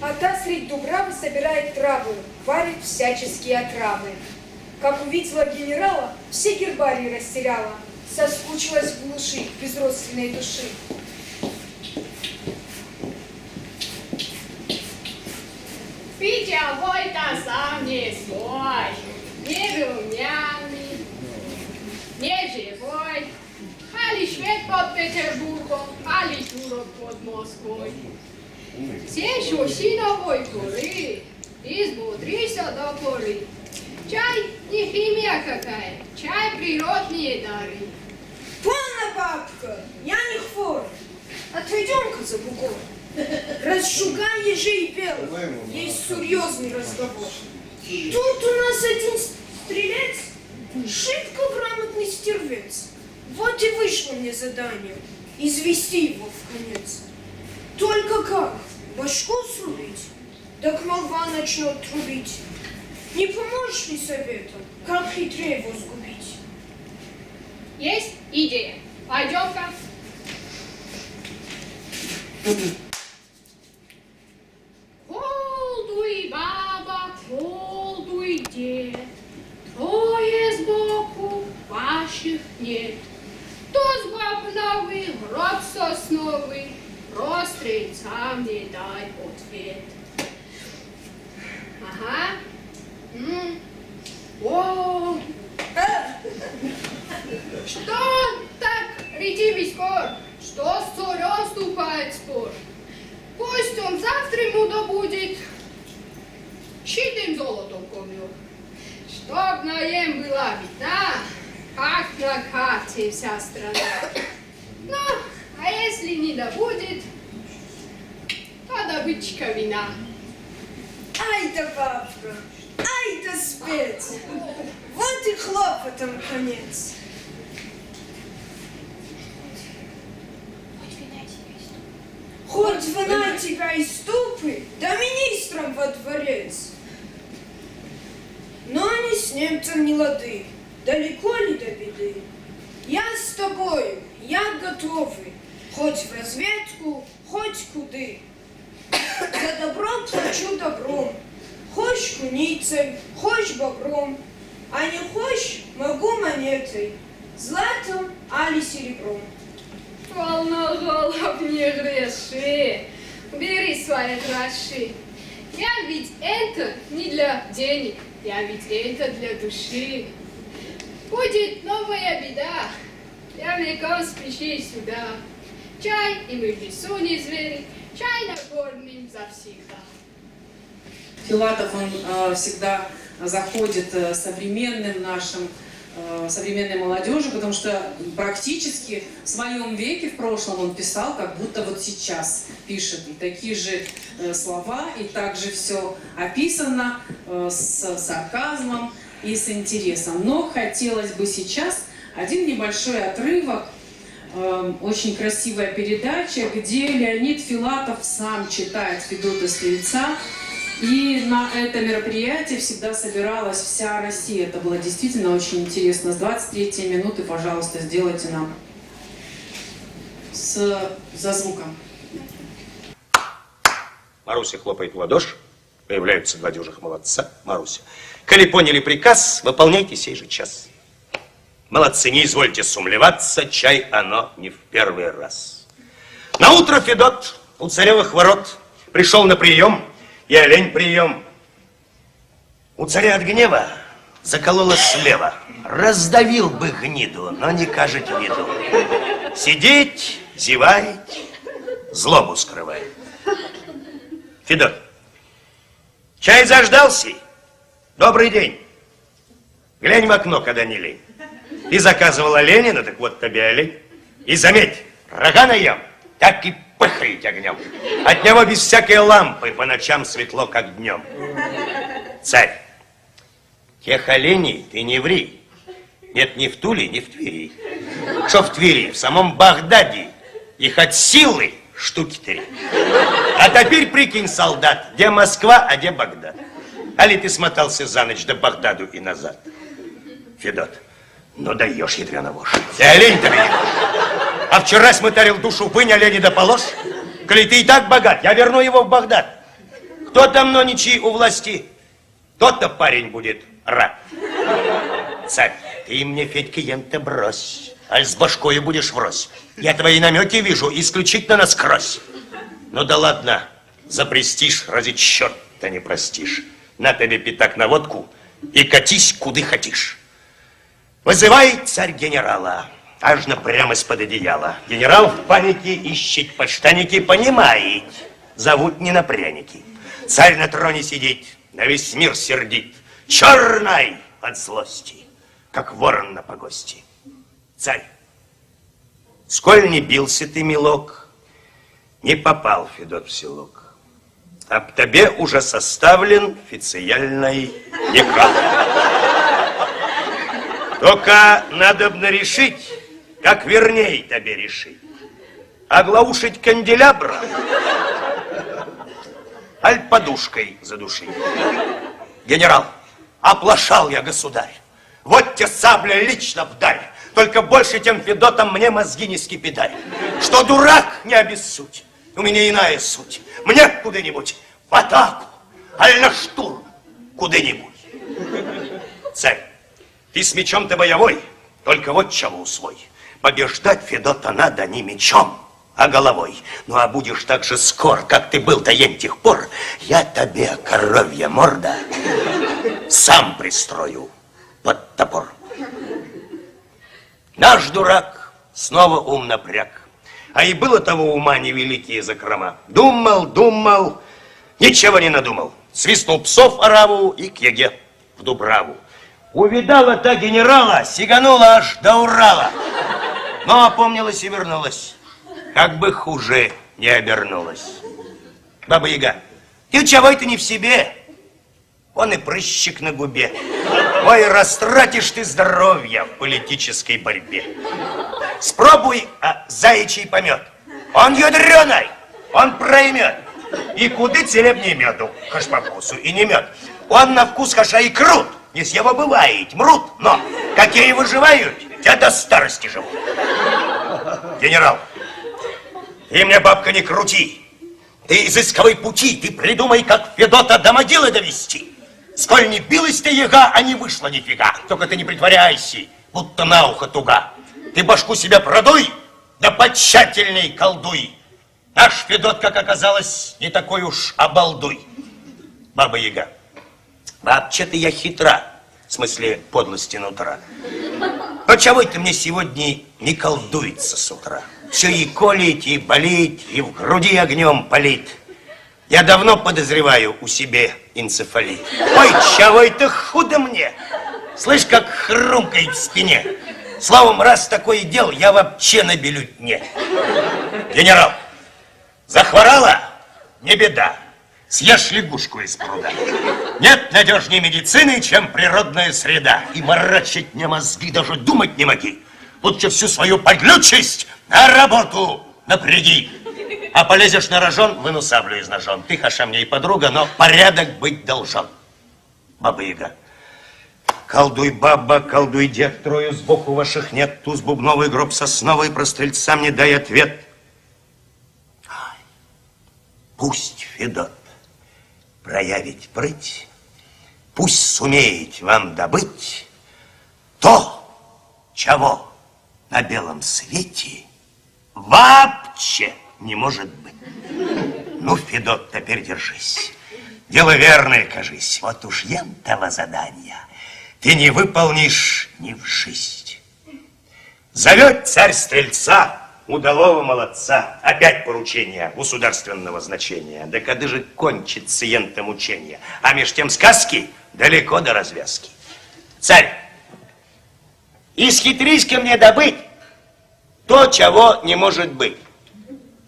А та средь дубравы собирает травы, варит всяческие отравы. Как увидела генерала, все гербарии растеряла, соскучилась в глуши, без родственной души. Питьевой-то сам не свой, не румяный, не живой, али швед под Петербургом, али турок под Москвой. Все щущи новой куры, избудрися до поры. Чай не химия какая, чай природные дары. Полно, бабка, я не хвор. Отойдем-ка за бугор. Разжигай ежей белых, есть серьезный разговор. Тут у нас один стрелец, шибко грамотный стервец. Вот и вышло мне задание, извести его в конец. Только как? Башку срубить? Так молва начнет трубить. Не поможешь ли советом, как хитрее его сгубить? Есть идея. Пойдем-ка. Колдуй, баба, колдуй, дед, трое сбоку, ваших нет. То с баб новый, гроб сосновый, прострельцам не дай ответ. Ага. О! Что так ретивый скор? Что с царем ступает спор? Пусть он завтра ему добудет щитым золотом ковер. Чтоб наем была видна, как на карте вся страна. Ну, а если не добудет, то добытчика вина. Ай да бабка, ай да спец, вот и хлопотом конец. Хоть вина тебя и ступы, да министром во дворец. Но они с немцем не лады, далеко ли до беды. Я с тобою, я готовый, хоть в разведку, хоть куды. За добро плачу добром, хочешь куницей, хочешь бобром, а не хочешь, могу монетой, златом али серебром. Полно голов не греши, бери свои гроши. Я ведь это не для денег, я ведь это для души. Будет новая беда, я веком спеши сюда. Чай, и мы в лесу не звери, чай накормим завсегда. Филатов, он всегда заходит современным нашим, современной молодежи, потому что практически в своем веке, в прошлом, он писал, как будто вот сейчас пишет. И такие же слова, и также все описано с сарказмом и с интересом. Но хотелось бы сейчас один небольшой отрывок, очень красивая передача, где Леонид Филатов сам читает Федота Стрельца. И на это мероприятие всегда собиралась вся Россия. Это было действительно очень интересно. С 23-й минуты, пожалуйста, сделайте нам за звуком. Маруся хлопает в ладоши. Появляются два дюжих молодца. Маруся. Коли поняли приказ, выполняйте сей же час. Молодцы, не извольте сумлеваться, чай оно не в первый раз. Наутро Федот у царевых ворот пришел на прием, и олень прием. У царя от гнева заколола слева. Раздавил бы гниду, но не кажет виду. Сидеть, зевать, злобу скрывает. Федот, чай заждался? Добрый день. Глянь в окно, когда не лень. Ты заказывала Ленина, так вот тебе олень. И заметь, рога наем, так и пыхать огнем. От него без всякой лампы по ночам светло, как днем. Царь, тех оленей ты не ври. Нет ни в Туле, ни в Твери. Что в Твери? В самом Багдаде их от силы штуки 3. А теперь прикинь, солдат, где Москва, а где Багдад. Али ты смотался за ночь до Багдаду и назад? Федот, ну даешь, ядрёна вошь. Ты олень-то меня. А вчера смотрел душу, вынь оленя да положь. Коли ты и так богат, я верну его в Багдад. Кто там ноничий у власти, тот-то парень будет рад. Царь, ты мне, Федька, ем-то брось, аль с башкою будешь врозь. Я твои намеки вижу исключительно насквозь. Ну да ладно, за престиж ради черта не простишь. На тебе пятак на водку и катись, куды хотишь. Вызывай, царь, генерала, аж прямо из-под одеяла. Генерал в панике ищет подштанники, понимает, зовут не на пряники. Царь на троне сидит, на весь мир сердит, черный от злости, как ворон на погости. Царь, сколь не бился ты, милок, не попал, Федот, в селок. Об тебе уже составлен официальный некролог. Только надобно решить, как верней тебе решить. Оглаушить канделябра, аль подушкой задушить. Генерал, оплошал я, государь. Вот те сабля лично вдарь. Только больше тем Федотом мне мозги не скипидарь. Что дурак, не обессудь. У меня иная суть. Мне куда-нибудь в атаку, аль на штурм, куда-нибудь. Царь, ты с мечом-то боевой, только вот чего усвой. Побеждать Федота надо не мечом, а головой. Ну а будешь так же скор, как ты был до тех пор, я тебе, коровья морда, сам пристрою под топор. Наш дурак снова ум напряг. А и было того ума невеликие закрома. Думал, думал, ничего не надумал. Свистнул псов ораву и к яге в Дубраву. Увидала та генерала, сиганула аж до Урала. Но опомнилась и вернулась. Как бы хуже не обернулась. Баба-Яга, ты чего это не в себе? Он и прыщик на губе. Ой, растратишь ты здоровье в политической борьбе. Спробуй заячий помет. Он ядреный, он проймет. И куды целебнее меду, хаш по вкусу, и не мед. Он на вкус хаша и крут. Не с его бывает, мрут, но какие выживают, те до старости живут. Генерал, ты мне, бабка, не крути. Ты изысковой пути, ты придумай, как Федота до могилы довести. Сколь не билась ты, яга, а не вышла нифига. Только ты не притворяйся, будто на ухо туга. Ты башку себя продуй, да потщательней колдуй. Наш Федот, как оказалось, не такой уж обалдуй. Баба-Яга, вообще-то я хитра, в смысле подлости нутра. Но чего это мне сегодня не колдуется с утра? Все и колит, и болит, и в груди огнем палит. Я давно подозреваю у себя энцефалит. Ой, чего это худо мне? Слышь, как хрумкает в спине. Словом, раз такое дело, я вообще на белютне. Генерал, захворала? Не беда. Съешь лягушку из пруда. Нет надежней медицины, чем природная среда. И морочить мне мозги, даже думать не моги. Лучше всю свою подлючесть на работу напряги. А полезешь на рожон, выну саблю из ножон. Ты, хаша, мне и подруга, но порядок быть должен. Баба-Яга. Колдуй, баба, колдуй, дед, трою сбоку ваших нет. Туз бубновый, гроб сосновый, про стрельца мне дай ответ. Ай, пусть Федот проявить прыть, пусть сумеет вам добыть то, чего на белом свете вообще не может быть. Ну, Федот, теперь держись. Дело верное, кажись. Вот уж ентого задания ты не выполнишь ни в жизнь. Зовет царь стрельца, удалого молодца. Опять поручение государственного значения. Да когда же кончится ента мучение? А меж тем сказки далеко до развязки. Царь, исхитрись ко мне добыть то, чего не может быть.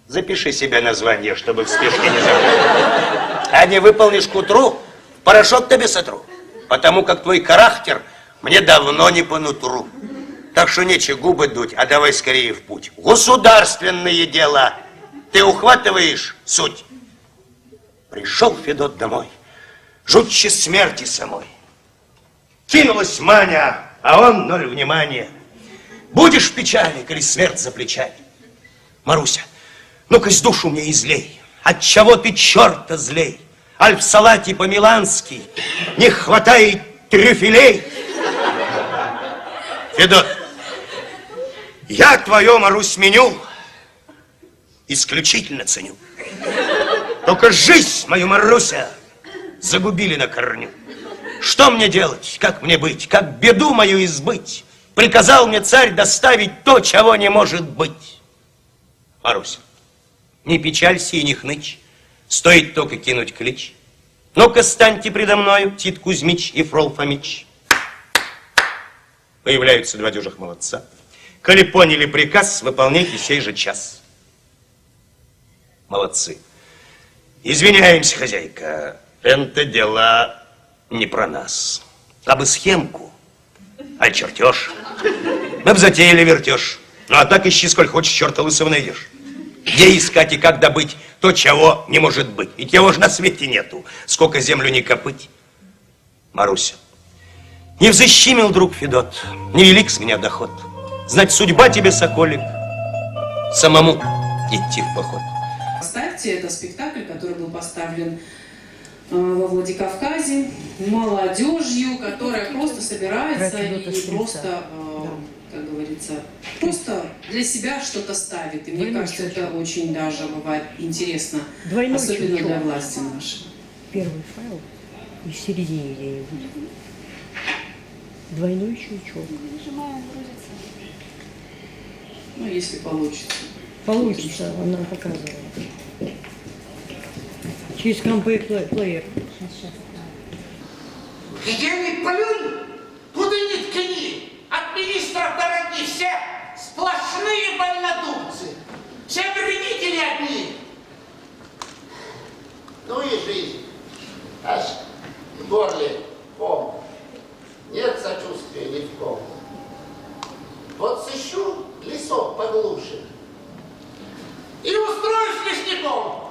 Запиши себе название, чтобы в спешке не забыть. А не выполнишь к утру, порошок тебе сотру. Потому как твой характер мне давно не по нутру. Так что нечего губы дуть, а давай скорее в путь. Государственные дела. Ты ухватываешь суть. Пришел Федот домой, жутче смерти самой. Кинулась Маня, а он ноль внимания. Будешь в печали, коли смерть за плечами. Маруся, Ну-ка, с душу мне излей. Отчего ты черта злей? Аль в салате по-милански не хватает трюфелей? Федот, я твое, Марусь, меню исключительно ценю. Только жизнь мою, Маруся, загубили на корню. Что мне делать, как мне быть, как беду мою избыть? Приказал мне царь доставить то, чего не может быть. Маруся, не печалься и не хнычь, стоит только кинуть клич. Ну-ка, станьте предо мною, Тит Кузьмич и Фрол Фомич. Появляются два дюжих молодца. Коли поняли приказ, выполняйте сей же час. Молодцы. Извиняемся, хозяйка, это дело не про нас. А бы схемку, а чертеж. Мы б затеяли вертеж. Ну а так ищи, сколь хочешь, черта лысого найдешь. Где искать и как добыть то, чего не может быть? Ведь его же на свете нету, сколько землю не копыть. Маруся, не взыщимил, друг Федот, невелик с меня доход. Знать, судьба тебе, соколик, самому идти в поход. Ставьте, это спектакль, который был поставлен во Владикавказе молодежью, которая просто собирается и просто, как говорится, просто для себя что-то ставит. И мне кажется, это очень даже бывает интересно, особенно для власти нашей. Первый файл и в середине где-нибудь. Двойной чулчок. Ну, если получится. Получится, он нам показывает. Через комп-плеер. Где ни плюнь, куда ни ткни, от министров дороги все сплошные больнодумцы, все вредители одни. Ну и жизнь, аж в горле ком, нет сочувствия ни в ком. Вот сыщу лесок поглуше и устроюсь лесником.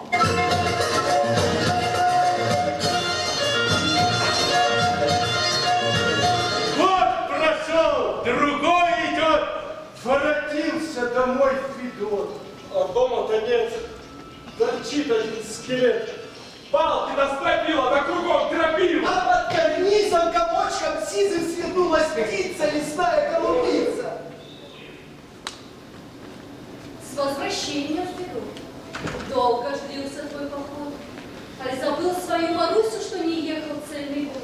Вот прошел, другой идет, воротился домой Федот. А дома-то нет, торчит один скелет. Палки настропила, да кругом тропила. А под карнизом комочком сизым свернулась птица, лесная голубица. С возвращением в беду. Долго длился твой поход. Аль забыл свою Марусю, что не ехал цельный год.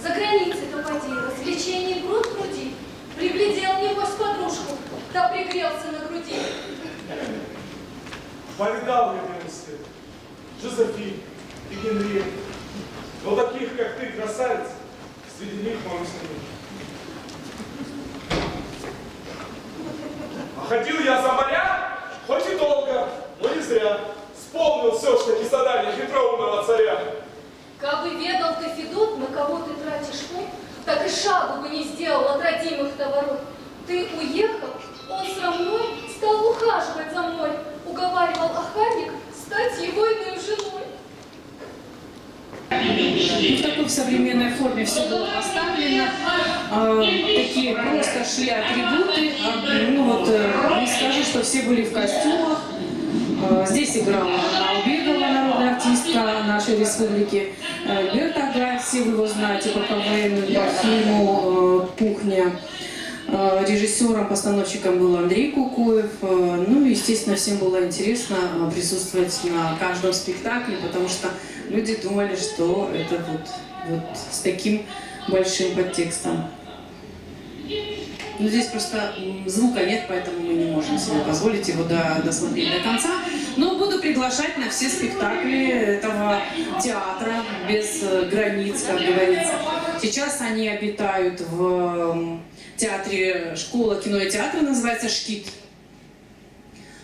За границей-то поди, развлечений груд груди. Приглядел, небось, подружку, да пригрелся на груди. Повидал я белый свет, Жозефин и Генриетта. Но таких, как ты, красавиц, среди них Маруся нет. А ходил я за моря, хоть и долго, но не зря. Вспомнил все ж таки задание хитроумного царя. Кабы ведал ты, Федот, на кого ты тратишь пот, так и шагу бы не сделал от родимых-то ворот. Ты уехал, он срамной стал ухаживать за мной, уговаривал охранник стать его иной женой. В такой современной форме все было поставлено. Такие просто шли атрибуты. Ну вот, не скажу, что все были в костюмах. Здесь играла Анна Албегова, народная артистка нашей республики. Альберт Ага, все вы его знаете по КВН, по фильму «Кухня». Режиссером, постановщиком был Андрей Кукуев. Ну, естественно, всем было интересно присутствовать на каждом спектакле, потому что люди думали, что это вот с таким большим подтекстом. Но здесь просто звука нет, поэтому мы не можем себе позволить его досмотреть до конца. Но буду приглашать на все спектакли этого театра без границ, как говорится. Сейчас они обитают в театре, школа кино и театра называется «Шкит».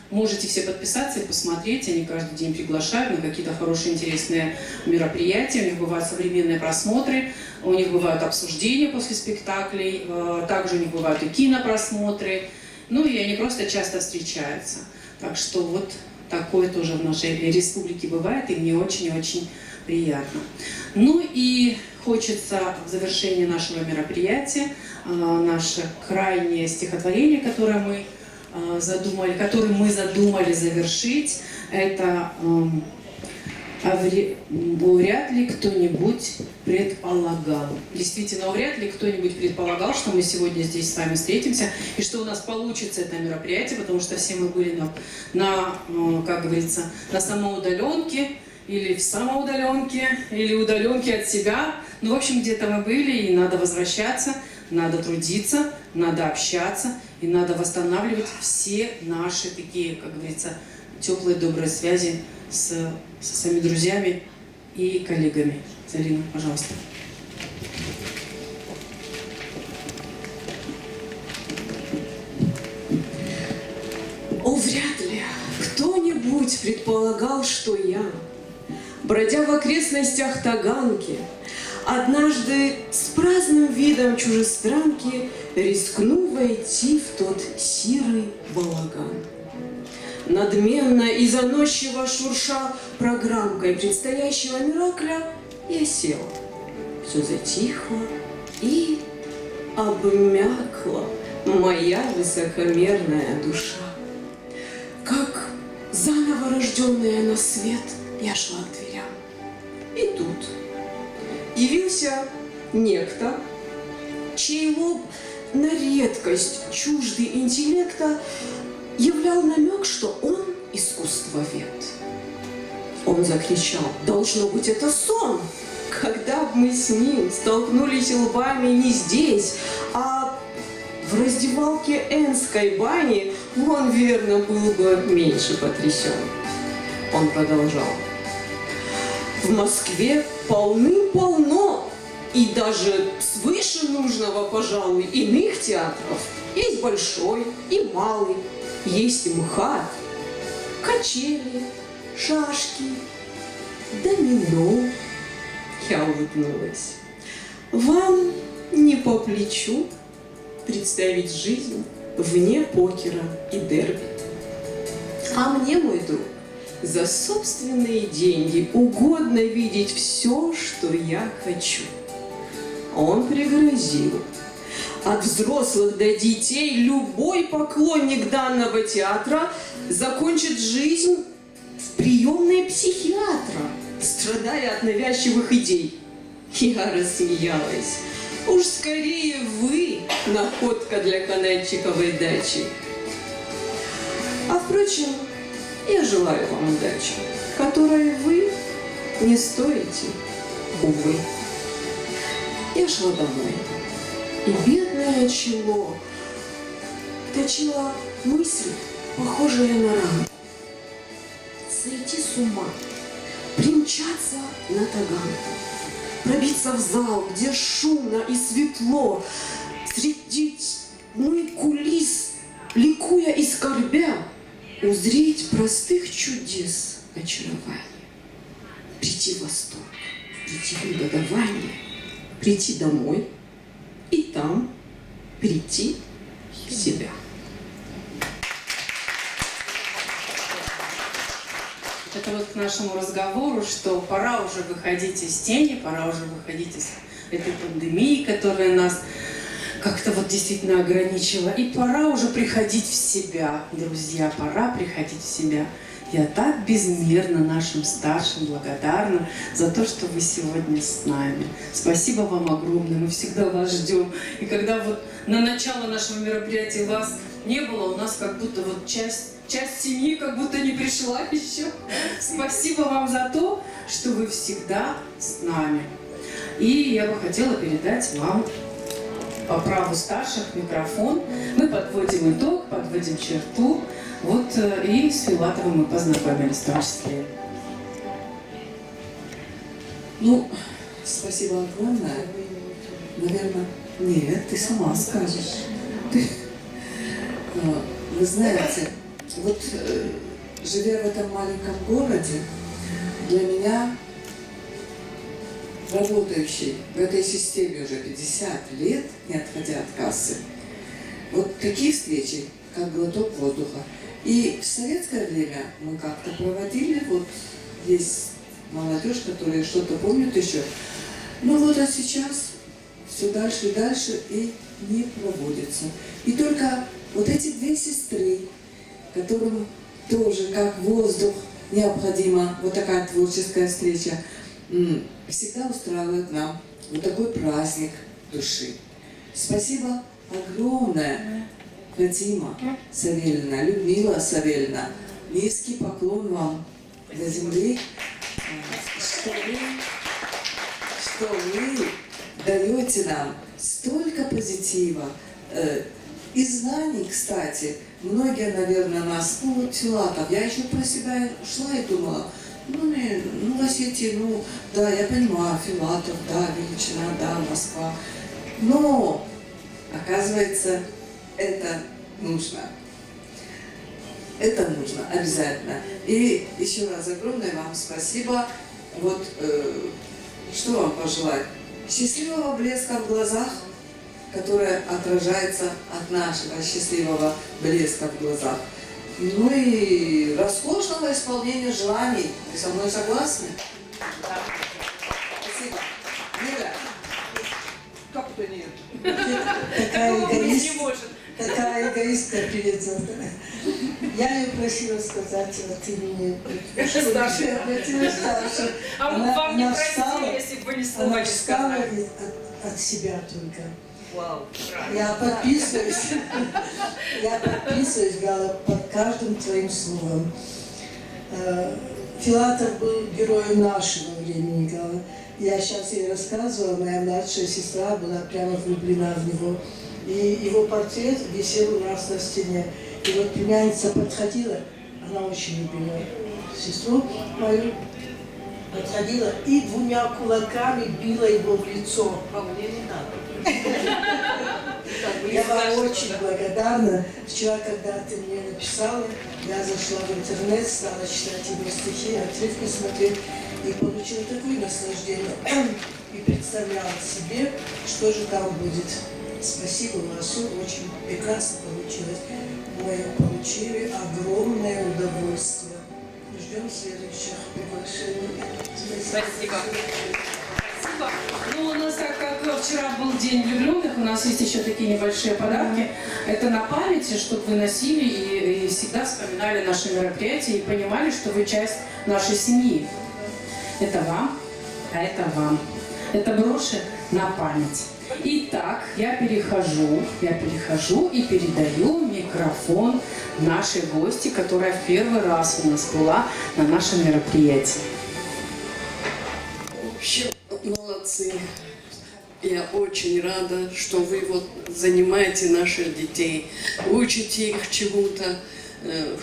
Можете все подписаться и посмотреть. Они каждый день приглашают на какие-то хорошие, интересные мероприятия. У них бывают современные просмотры, у них бывают обсуждения после спектаклей, также у них бывают и кинопросмотры. Ну и они просто часто встречаются. Так что вот такое тоже в нашей республике бывает, и мне очень-очень приятно. Ну и хочется в завершении нашего мероприятия наше крайнее стихотворение, которое мы задумали завершить, это вряд ли кто-нибудь предполагал. Действительно, вряд ли кто-нибудь предполагал, что мы сегодня здесь с вами встретимся и что у нас получится это мероприятие, потому что все мы были как говорится, на самоудаленке, или в самоудаленке, или удаленке от себя. Ну, в общем, где-то мы были, и надо возвращаться, надо трудиться, надо общаться, и надо восстанавливать все наши такие, как говорится, теплые, добрые связи со своими друзьями и коллегами. Залина, пожалуйста. О, вряд ли кто-нибудь предполагал, что я, бродя в окрестностях Таганки, однажды с праздным видом чужестранки рискну войти в тот сирый балаган. Надменно и заносчиво шурша программкой предстоящего миракля, я села. Все затихло и обмякла моя высокомерная душа. Как заново рожденная на свет, я шла к дверям. И тут явился некто, чей лоб на редкость чуждый интеллекта являл намек, что он искусствовед. Он закричал: «Должно быть, это сон!» Когда бы мы с ним столкнулись лбами не здесь, а в раздевалке Энской бани, он, верно, был бы меньше потрясен. Он продолжал: «В Москве полным-полно, и даже свыше нужного, пожалуй, иных театров. Есть большой и малый, есть МХАТ, качели, шашки, домино». Я улыбнулась. «Вам не по плечу представить жизнь вне покера и дерби. А мне, мой друг, за собственные деньги угодно видеть все, что я хочу». Он пригрозил: от взрослых до детей любой поклонник данного театра закончит жизнь в приемной психиатра, страдая от навязчивых идей. Я рассмеялась. Уж скорее вы находка для канатчиковой дачи. А впрочем, я желаю вам удачи, которой вы не стоите, увы. Я шла домой, и бедное чело точила мысль, похожая на рану. Сойти с ума, примчаться на Таганку, пробиться в зал, где шумно и светло, среди тьмы кулис, ликуя и скорбя, узреть простых чудес очарования, прийти в восторг, прийти в негодование, прийти домой и там прийти в себя. Это вот к нашему разговору, что пора уже выходить из тени, пора уже выходить из этой пандемии, которая нас как-то вот действительно ограничила. И пора уже приходить в себя, друзья, пора приходить в себя. Я так безмерно нашим старшим благодарна за то, что вы сегодня с нами. Спасибо вам огромное, мы всегда вас ждем. И когда вот на начало нашего мероприятия вас не было, у нас как будто вот часть семьи как будто не пришла еще. Спасибо вам за то, что вы всегда с нами. И я бы хотела передать вам по праву старших микрофон. Мы подводим итог, подводим черту. Вот и с Филатовым мы познакомились в том числе. Ну, спасибо огромное. Наверное, нет, ты сама скажешь. Вы знаете, вот живя в этом маленьком городе, для меня, работающий в этой системе уже 50 лет, не отходя от кассы, вот такие встречи, как глоток воздуха. И в советское время мы как-то проводили, вот есть молодежь, которая что-то помнит еще. Ну вот, а сейчас все дальше и дальше и не проводится. И только вот эти две сестры, которым тоже как воздух необходима вот такая творческая встреча, всегда устраивает нам вот такой праздник души. Спасибо огромное, Фатима Савельевна, Людмила Савельевна. Низкий поклон вам до земли, что вы даете нам столько позитива и знаний, кстати. Многие, наверное, нас, ну вот Филатов, я еще про себя шла и думала, в Осетии, да, я понимаю, Филатов, да, величина, да, Москва. Но, оказывается, это нужно. Это нужно обязательно. И еще раз огромное вам спасибо. Вот что вам пожелать? Счастливого блеска в глазах, которое отражается от нашего счастливого блеска в глазах. Ну и роскошного исполнения желаний. Вы со мной согласны? Да. Спасибо. Мира. Как-то нет. Такая эгоистка перед заданием. Я ее просила сказать от имени старшей. А мы вам не простили, если бы вы ни слова не сказали. От себя только. Вау, я подписываюсь, Гала, под каждым твоим словом. Филатов был героем нашего времени, Гала. Я сейчас ей рассказывала, моя младшая сестра была прямо влюблена в него. И его портрет висел у нас на стене. И вот племянница подходила, она очень любила сестру мою, подходила и двумя кулаками била его в лицо. Мне не надо. Я вам очень благодарна. Вчера, когда ты мне написала, я зашла в интернет, стала читать его стихи, отрывки смотреть и получила такое наслаждение. И представляла себе, что же там будет. Спасибо, у вас все очень прекрасно получилось. Мы получили огромное удовольствие. Ждем следующих приглашений. Спасибо. Спасибо. Ну, у нас, так как вчера был День влюбленных, у нас есть еще такие небольшие подарки. Это на памяти, чтобы вы носили и всегда вспоминали наши мероприятия и понимали, что вы часть нашей семьи. Это вам, а это вам. Это броши на память. Итак, я перехожу и передаю микрофон нашей гости, которая в первый раз у нас была на нашем мероприятии. В общем, молодцы. Я очень рада, что вы вот занимаете наших детей, учите их чему-то,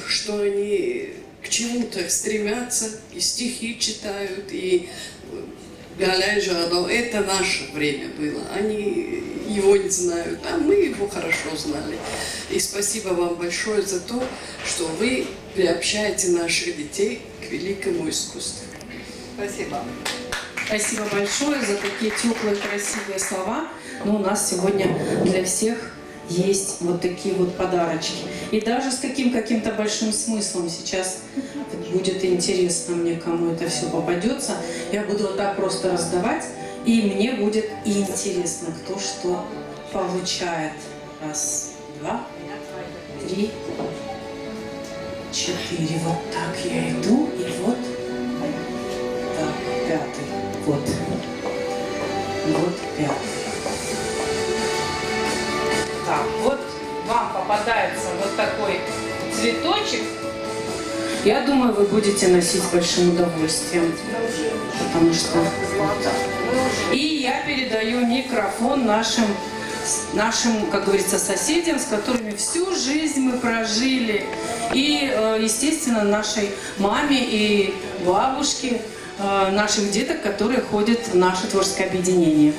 что они к чему-то стремятся, и стихи читают, и это наше время было. Они его не знают, а мы его хорошо знали. И спасибо вам большое за то, что вы приобщаете наших детей к великому искусству. Спасибо. Спасибо большое за такие теплые, красивые слова. Но у нас сегодня для всех есть вот такие вот подарочки. И даже с таким каким-то большим смыслом. Сейчас будет интересно мне, кому это все попадется. Я буду вот так просто раздавать. И мне будет интересно, кто что получает. Раз, два, три, четыре. Вот так я иду. И вот так, пятый. Вот. Вот пятый. Так, вот вам попадается вот такой цветочек. Я думаю, вы будете носить с большим удовольствием. Потому что... И я передаю микрофон нашим, как говорится, соседям, с которыми всю жизнь мы прожили. И, естественно, нашей маме и бабушке, наших деток, которые ходят в наше творческое объединение.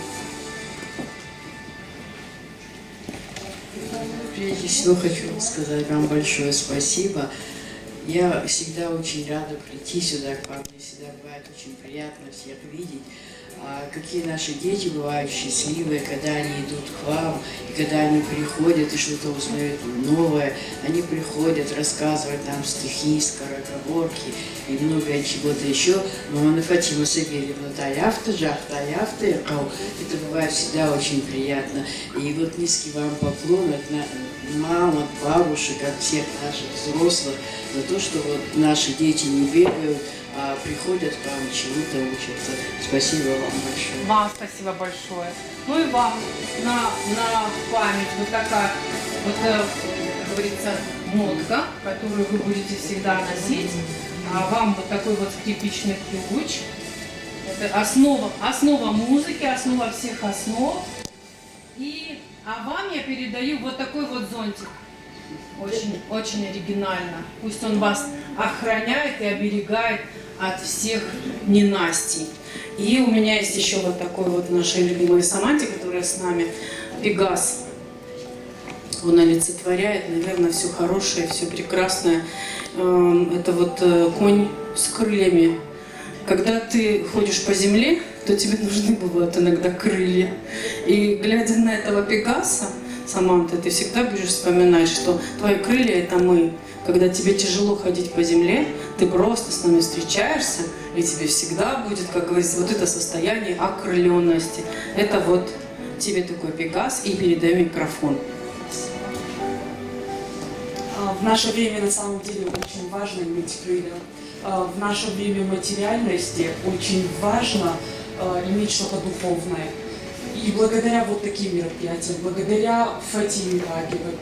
Прежде всего хочу сказать вам большое спасибо. Я всегда очень рада прийти сюда к вам. Мне всегда бывает очень приятно всех видеть. Какие наши дети бывают счастливые, когда они идут к вам, и когда они приходят и что-то узнают новое. Они приходят рассказывать нам стихи, скороговорки и многое чего-то еще. Но на Фатиму Савельевну таяфта, жахта, яфта, это бывает всегда очень приятно. И вот низкий вам поклон от мам, от бабушек, от всех наших взрослых. за то, что вот наши дети не бегают, а приходят к вам, чему-то учатся. Спасибо вам большое. Вам спасибо большое. Ну и вам на память вот такая, вот, как говорится, нотка, которую вы будете всегда носить. А вам вот такой вот скрипичный ключ. Это основа музыки, основа всех основ. А вам я передаю вот такой вот зонтик. Очень, очень оригинально. Пусть он вас охраняет и оберегает от всех ненастий. И у меня есть еще вот такой вот нашей любимой Саманте, которая с нами, Пегас. Он олицетворяет, наверное, все хорошее, все прекрасное. Это вот конь с крыльями. Когда ты ходишь по земле, то тебе нужны бывают иногда крылья. И глядя на этого Пегаса, Саманта, ты всегда будешь вспоминать, что твои крылья — это мы. Когда тебе тяжело ходить по земле, ты просто с нами встречаешься, и тебе всегда будет, как говорится, вот это состояние окрыленности. Это вот тебе такой Пегас, и передай микрофон. В наше время на самом деле очень важно иметь крылья. В наше время материальности очень важно иметь что-то духовное. И благодаря вот таким мероприятиям, благодаря Фатиме Багиевой,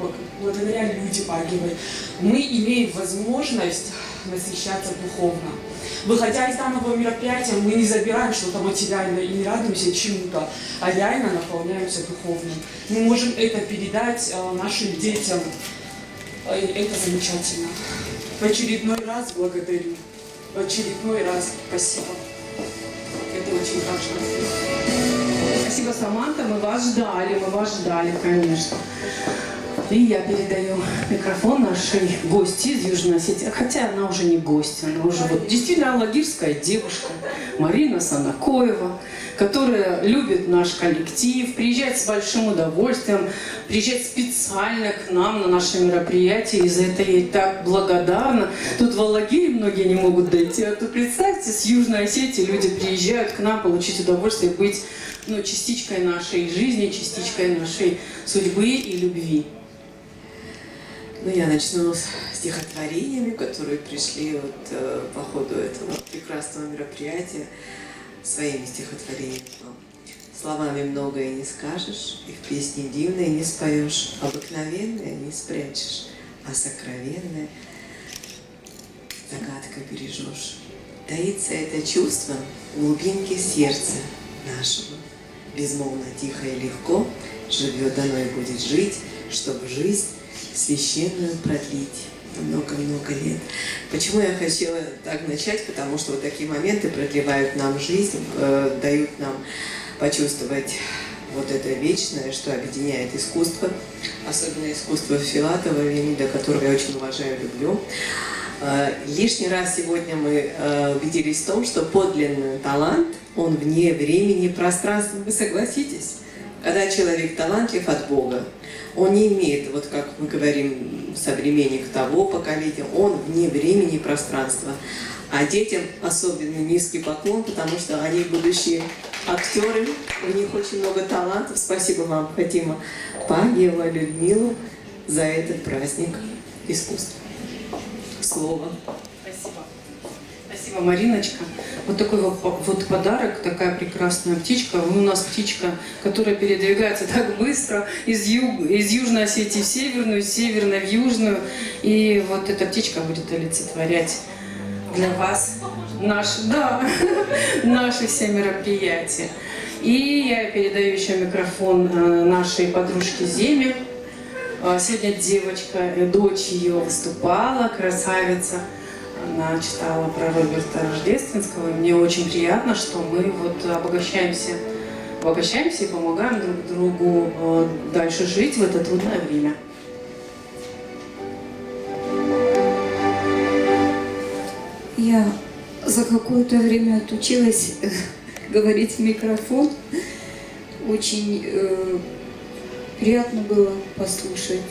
благодаря Люде Багиевой, мы имеем возможность насыщаться духовно. Выходя из данного мероприятия, мы не забираем что-то материальное и не радуемся чему-то, а реально наполняемся духовным. Мы можем это передать нашим детям. Это замечательно. В очередной раз благодарю. В очередной раз спасибо. Это очень важно. Спасибо, Саманта, мы вас ждали, конечно. И я передаю микрофон нашей гости из Южной Осетии, хотя она уже не гостья, она уже вот действительно алагирская девушка, Марина Санакоева, которая любит наш коллектив, приезжает с большим удовольствием, приезжает специально к нам на наше мероприятие, и за это я ей так благодарна. Тут в Алагире многие не могут дойти, а тут, представьте, с Южной Осетии люди приезжают к нам получить удовольствие, быть частичкой нашей жизни, частичкой нашей судьбы и любви. Ну, я начну с стихотворениями, которые пришли вот, по ходу этого прекрасного мероприятия, своими стихотворениями. Словами многое не скажешь, и в песне дивной не споешь, обыкновенное не спрячешь, а сокровенное загадкой бережешь. Таится это чувство в глубинке сердца нашего. Безмолвно, тихо и легко живет, дано и будет жить, чтобы жизнь священную продлить на много-много лет. Почему я хотела так начать? Потому что вот такие моменты продлевают нам жизнь, дают нам почувствовать вот это вечное, что объединяет искусство, особенно искусство Филатова, Леонида, которого я очень уважаю и люблю. Лишний раз сегодня мы убедились в том, что подлинный талант, он вне времени и пространства. Вы согласитесь? Когда человек талантлив от Бога, он не имеет, вот как мы говорим, современник того поколения, он вне времени и пространства. А детям особенно низкий поклон, потому что они будущие актеры, у них очень много талантов. Спасибо вам, Фатима Багиева, Людмила, за этот праздник искусства. Слово. Спасибо. Спасибо, Мариночка. Вот такой вот подарок, такая прекрасная птичка. Вы у нас птичка, которая передвигается так быстро из Южной Осетии в Северную, из Северной в Южную. И вот эта птичка будет олицетворять для вас наши все мероприятия. И я передаю еще микрофон нашей подружке Земе. Сегодня девочка, дочь ее выступала, красавица. Она читала про Роберта Рождественского. И мне очень приятно, что мы вот обогащаемся и помогаем друг другу дальше жить в это трудное время. Я за какое-то время отучилась говорить в микрофон. Очень приятно было послушать.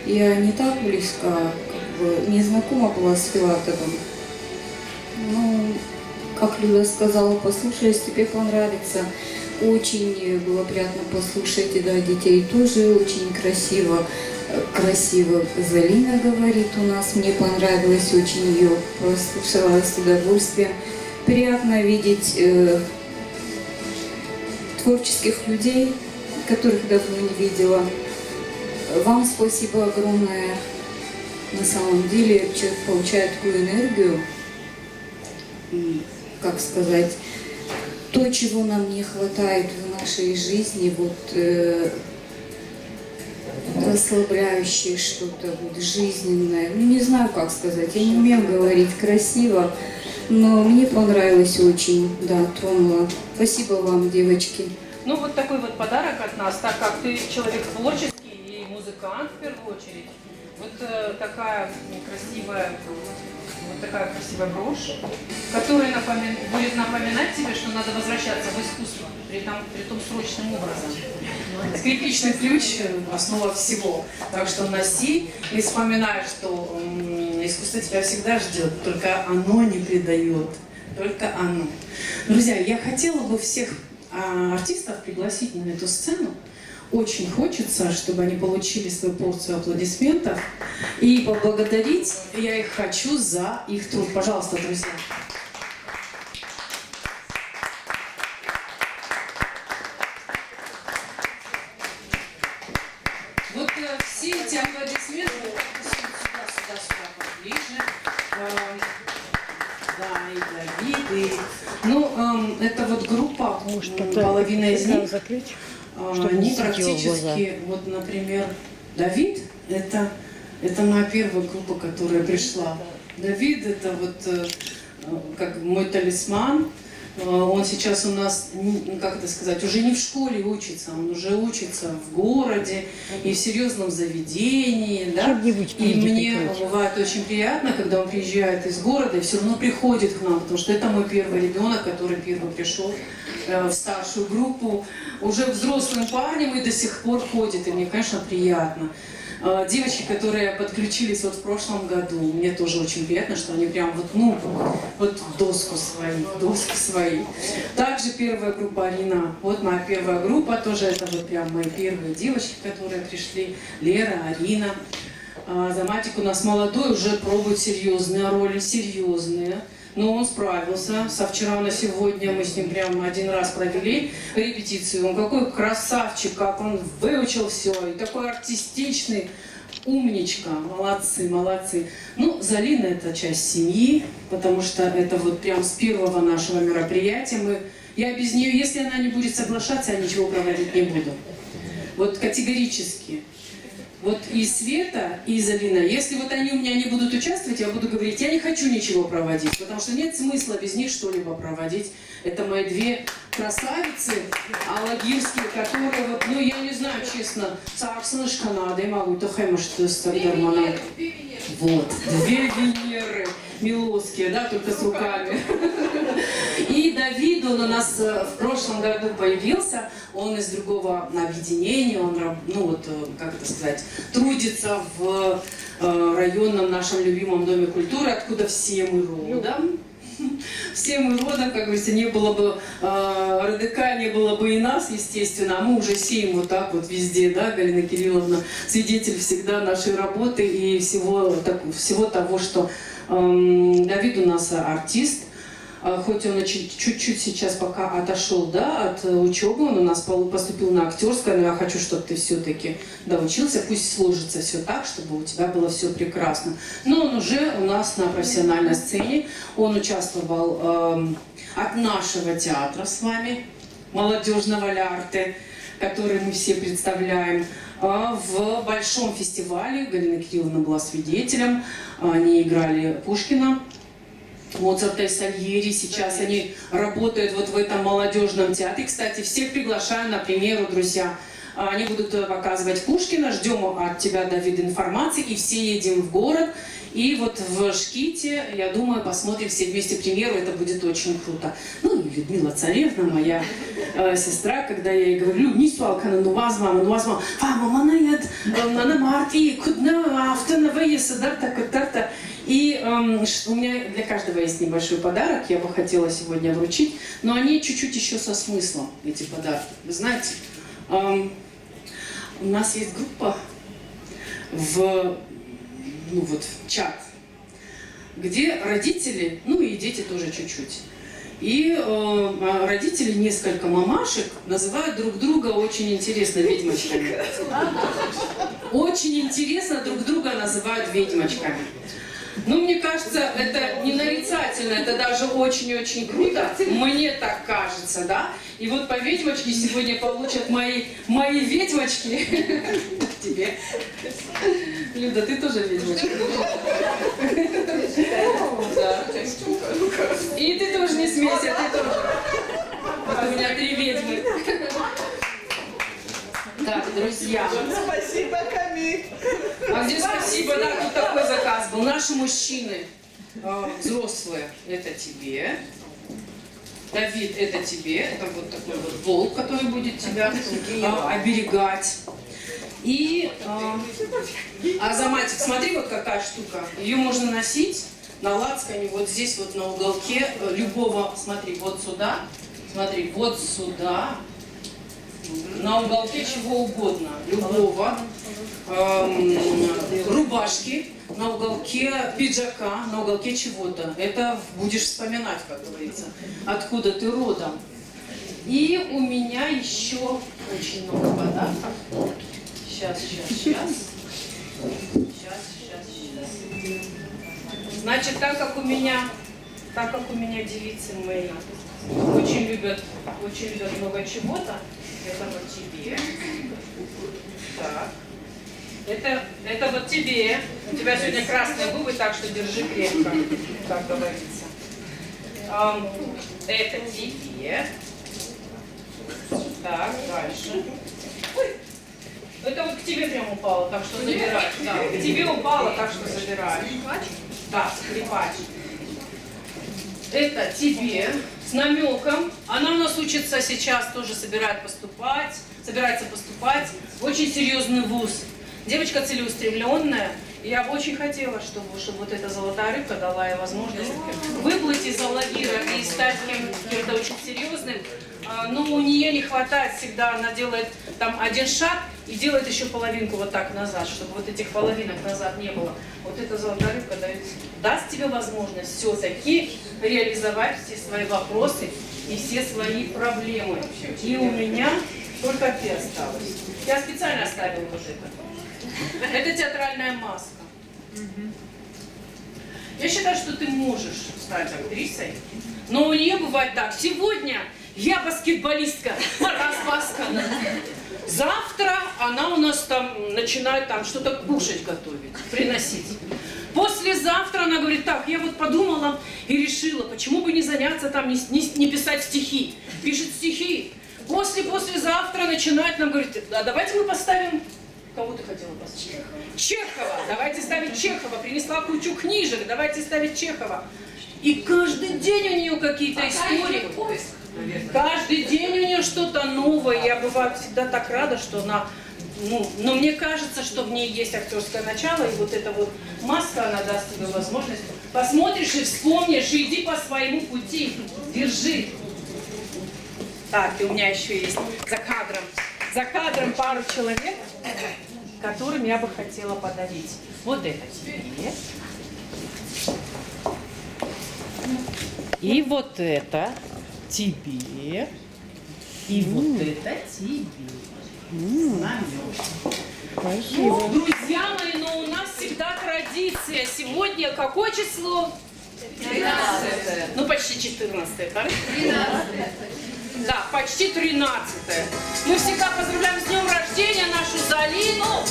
Я не так близко, не знакома была с Филатовым. Но, как Люда сказала, послушаешь, тебе понравится. Очень было приятно послушать, и да, детей тоже очень красиво красиво Залина говорит у нас. Мне понравилось очень, ее послушала с удовольствием. Приятно видеть творческих людей, которых давно не видела. Вам спасибо огромное. На самом деле человек получает такую энергию, как сказать, то, чего нам не хватает в нашей жизни, вот расслабляющее что-то, вот жизненное. Ну, не знаю, как сказать, я не умею говорить красиво, но мне понравилось очень, да, тронуло. Спасибо вам, девочки. Ну, вот такой вот подарок от нас, так как ты человек творческий и музыкант в первую очередь. Вот такая красивая брошь, которая будет напоминать тебе, что надо возвращаться в искусство, при том срочным образом. Скрипичный ключ – основа всего. Так что носи и вспоминай, что искусство тебя всегда ждет, только оно не предает, только оно. Друзья, я хотела бы всех артистов пригласить на эту сцену. Очень хочется, чтобы они получили свою порцию аплодисментов. И поблагодарить я их хочу за их труд. Пожалуйста, друзья. Вот все эти аплодисменты, сюда, поближе. Да, и Давид, и... Ну, это вот группа, половина из них. Они практически, вот, например, Давид, это моя первая группа, которая пришла. Давид, это вот как мой талисман. Он сейчас у нас, как это сказать, уже не в школе учится, он уже учится в городе и в серьезном заведении, да. И мне бывает очень приятно, когда он приезжает из города и все равно приходит к нам, потому что это мой первый ребенок, который первый пришел в старшую группу, уже взрослым парнем и до сих пор ходит, и мне, конечно, приятно. Девочки, которые подключились вот в прошлом году, мне тоже очень приятно, что они прям вот, ну, вот в доску свои. Также первая группа Арина, вот моя первая группа, тоже это вот прям мои первые девочки, которые пришли, Лера, Арина. Заматик у нас молодой, уже пробует серьезные роли, серьезные. Но он справился. Со вчера на сегодня мы с ним прямо один раз провели репетицию. Он какой красавчик, как он выучил все. И такой артистичный, умничка. Молодцы, молодцы. Ну, Залина — это часть семьи, потому что это вот прям с первого нашего мероприятия. Я без нее, если она не будет соглашаться, я ничего проводить не буду. Вот категорически. Вот и Света, и Залина, если вот они у меня не будут участвовать, я буду говорить, я не хочу ничего проводить, потому что нет смысла без них что-либо проводить. Это мои две красавицы алагирские, которые вот, ну я не знаю, честно, Саксныш Канады, могу, то хэмаш, вот, две Венеры милосские, да, только с руками. И Давид, он у нас в прошлом году появился, он из другого объединения, он, ну вот, как это сказать, трудится в районном нашем любимом Доме культуры, откуда все мы родом. Все мы родом, как говорится, не было бы РДК, не было бы и нас, естественно, а мы уже сеем вот так вот везде, да, Галина Кирилловна, свидетель всегда нашей работы и всего того, что Давид у нас артист, хоть он чуть-чуть сейчас пока отошел, да, от учебы, он у нас поступил на актерское, но я хочу, чтобы ты все-таки доучился, пусть сложится все так, чтобы у тебя было все прекрасно. Но он уже у нас на профессиональной сцене, он участвовал от нашего театра с вами, молодежного Лярте, который мы все представляем, в большом фестивале. Галина Кирилловна была свидетелем, они играли Пушкина, Моцарта и Сальери. Сейчас они работают вот в этом молодежном театре. Кстати, всех приглашаю на премьеру, друзья. Они будут показывать Пушкина. Ждем от тебя, Давид, информации. И все едем в город. И вот в Шките, я думаю, посмотрим все вместе премьеру. Это будет очень круто. Ну и Людмила Царевна, моя сестра, когда я ей говорю, не свалкана, ну возьмам, мама нает, на марти, кудна, автоновые дарта. И у меня для каждого есть небольшой подарок, я бы хотела сегодня вручить, но они чуть-чуть еще со смыслом, эти подарки. Вы знаете, у нас есть группа в чат, где родители, ну и дети тоже чуть-чуть. И родители, несколько мамашек, называют друг друга очень интересно ведьмочками. Очень интересно друг друга называют ведьмочками. Ну, мне кажется, это не нарицательно, это даже очень-очень круто. Мне так кажется, да? И вот по ведьмочке сегодня получат мои ведьмочки. Тебе. Люда, ты тоже ведьмочка. Да. И ты тоже не смейся, ты тоже. У меня 3 ведьмы. Так, друзья. Спасибо, Камиль. А где спасибо, да, тут такой заказ был. Наши мужчины взрослые, это тебе. Давид, это тебе. Это вот такой вот волк, который будет тебя оберегать. И Азаматик, смотри, вот какая штука. Ее можно носить на лацкане, вот здесь вот на уголке любого, смотри, вот сюда. Смотри, вот сюда. На уголке чего угодно, любого, рубашки, на уголке пиджака, на уголке чего-то. Это будешь вспоминать, как говорится, откуда ты родом. И у меня еще очень много подарков. Сейчас. Значит, так как у меня девицы мои очень любят много чего-то, это вот тебе. Так. Это вот тебе. У тебя сегодня красные губы, так что держи крепко, как говорится. Это тебе. Так, дальше. Ой. Это вот к тебе прям упало, так что забирай. Да, к тебе упало, так что забирай. Да, скрипач. Это тебе с намеком. Она у нас учится сейчас, тоже собирается поступать в очень серьезный вуз. Девочка целеустремленная. И я бы очень хотела, чтобы вот эта золотая рыбка дала ей возможность выплыть из лагеря и стать кем-то очень серьезным. Но у нее не хватает всегда, она делает там один шаг и делает еще половинку вот так назад, чтобы вот этих половинок назад не было. Вот эта золотая рыбка даст тебе возможность все-таки реализовать все свои вопросы и все свои проблемы. И у меня только ты осталась. Я специально оставила вот это. Это театральная маска. Я считаю, что ты можешь стать актрисой, но у нее бывает так. Сегодня я баскетболистка, распаскана. Завтра она у нас там начинает там что-то кушать готовить, приносить. Послезавтра она говорит, так, я вот подумала и решила, почему бы не заняться там, не писать стихи. Пишет стихи. Послезавтра начинает нам говорить, а давайте мы поставим... Кого ты хотела поставить? Чехова. Давайте ставить Чехова. Принесла кучу книжек, давайте ставить Чехова. И каждый день у нее какие-то истории. Каждый день у нее что-то новое. Я бываю всегда так рада, что она... но мне кажется, что в ней есть актерское начало, и вот эта вот маска, она даст тебе возможность. Посмотришь и вспомнишь, и иди по своему пути. Держи. Так, и у меня еще есть за кадром пару человек, которым я бы хотела подарить. Вот это тебе. И вот это тебе. И вот это тебе. Спасибо. Друзья мои, но у нас всегда традиция. Сегодня какое число? 13. Ну, почти 14, да? 13. Да, почти 13. Мы всегда поздравляем с днем рождения нашу Залину.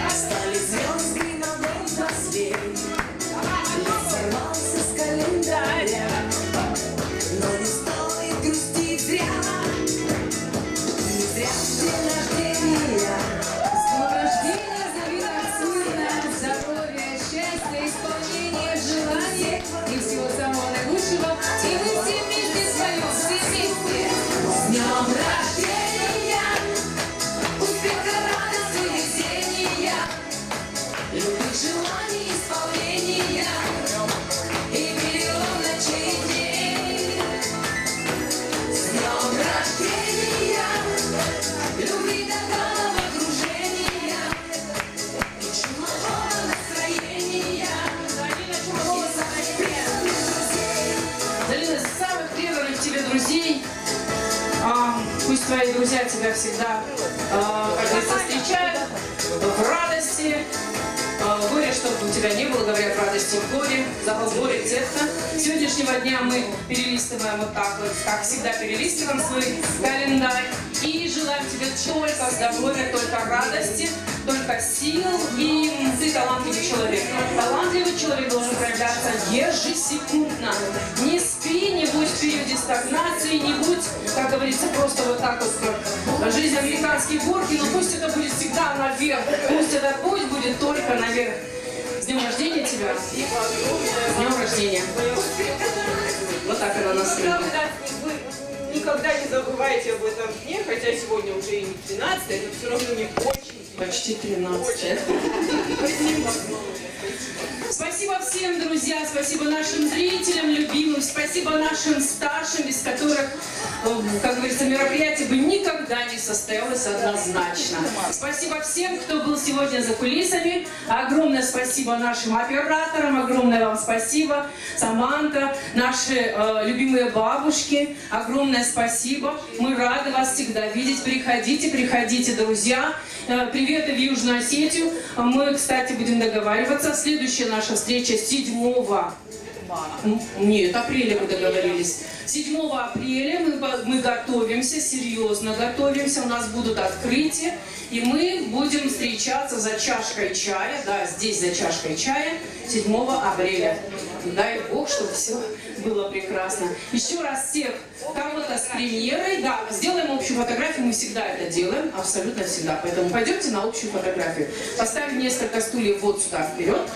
Остались звезды на атмосфере. Лес сорвался с календаря, но не стоит грустить зря. Не зря день рождения. С днем рождения, Залина Арсуевна, здоровья, счастья, исполнения. твои друзья тебя всегда, как говорится, встречают в радости. Горе, чтобы у тебя не было, говорят, радости в горе, запас горе цеха. С сегодняшнего дня мы перелистываем вот так вот, как всегда перелистываем свой календарь. И желаем тебе только здоровья, только радости, только сил. И ты талантливый человек. Талантливый человек должен проявляться ежесекундно. Не спи, не будь в периоде стагнации, не будь, как говорится, просто вот так вот, как жизнь американские горки, но пусть это будет всегда наверх. Пусть этот путь будет только наверх. С днем рождения тебя. С днем рождения. Вот так она настроена. Никогда не забывайте об этом дне, хотя сегодня уже и не 13, это все равно не очень. Почти 13. Спасибо всем, друзья, спасибо нашим зрителям, любимым, спасибо нашим старшим, без которых, как говорится, мероприятие бы никогда не состоялось однозначно. Спасибо всем, кто был сегодня за кулисами. Огромное спасибо нашим операторам, огромное вам спасибо, Саманта, наши любимые бабушки, огромное спасибо. Мы рады вас всегда видеть. Приходите, приходите, друзья. Приветы в Южную Осетию. Мы, кстати, будем договариваться. Следующая наша встреча 7 апреля мы договорились. 7 апреля мы готовимся, серьезно готовимся. У нас будут открытия. И мы будем встречаться за чашкой чая. Да, здесь за чашкой чая 7 апреля. Дай Бог, чтобы все было прекрасно. Еще раз всех кого-то с премьерой. Да, сделаем общую фотографию. Мы всегда это делаем. Абсолютно всегда. Поэтому пойдемте на общую фотографию. Поставим несколько стульев вот сюда вперед.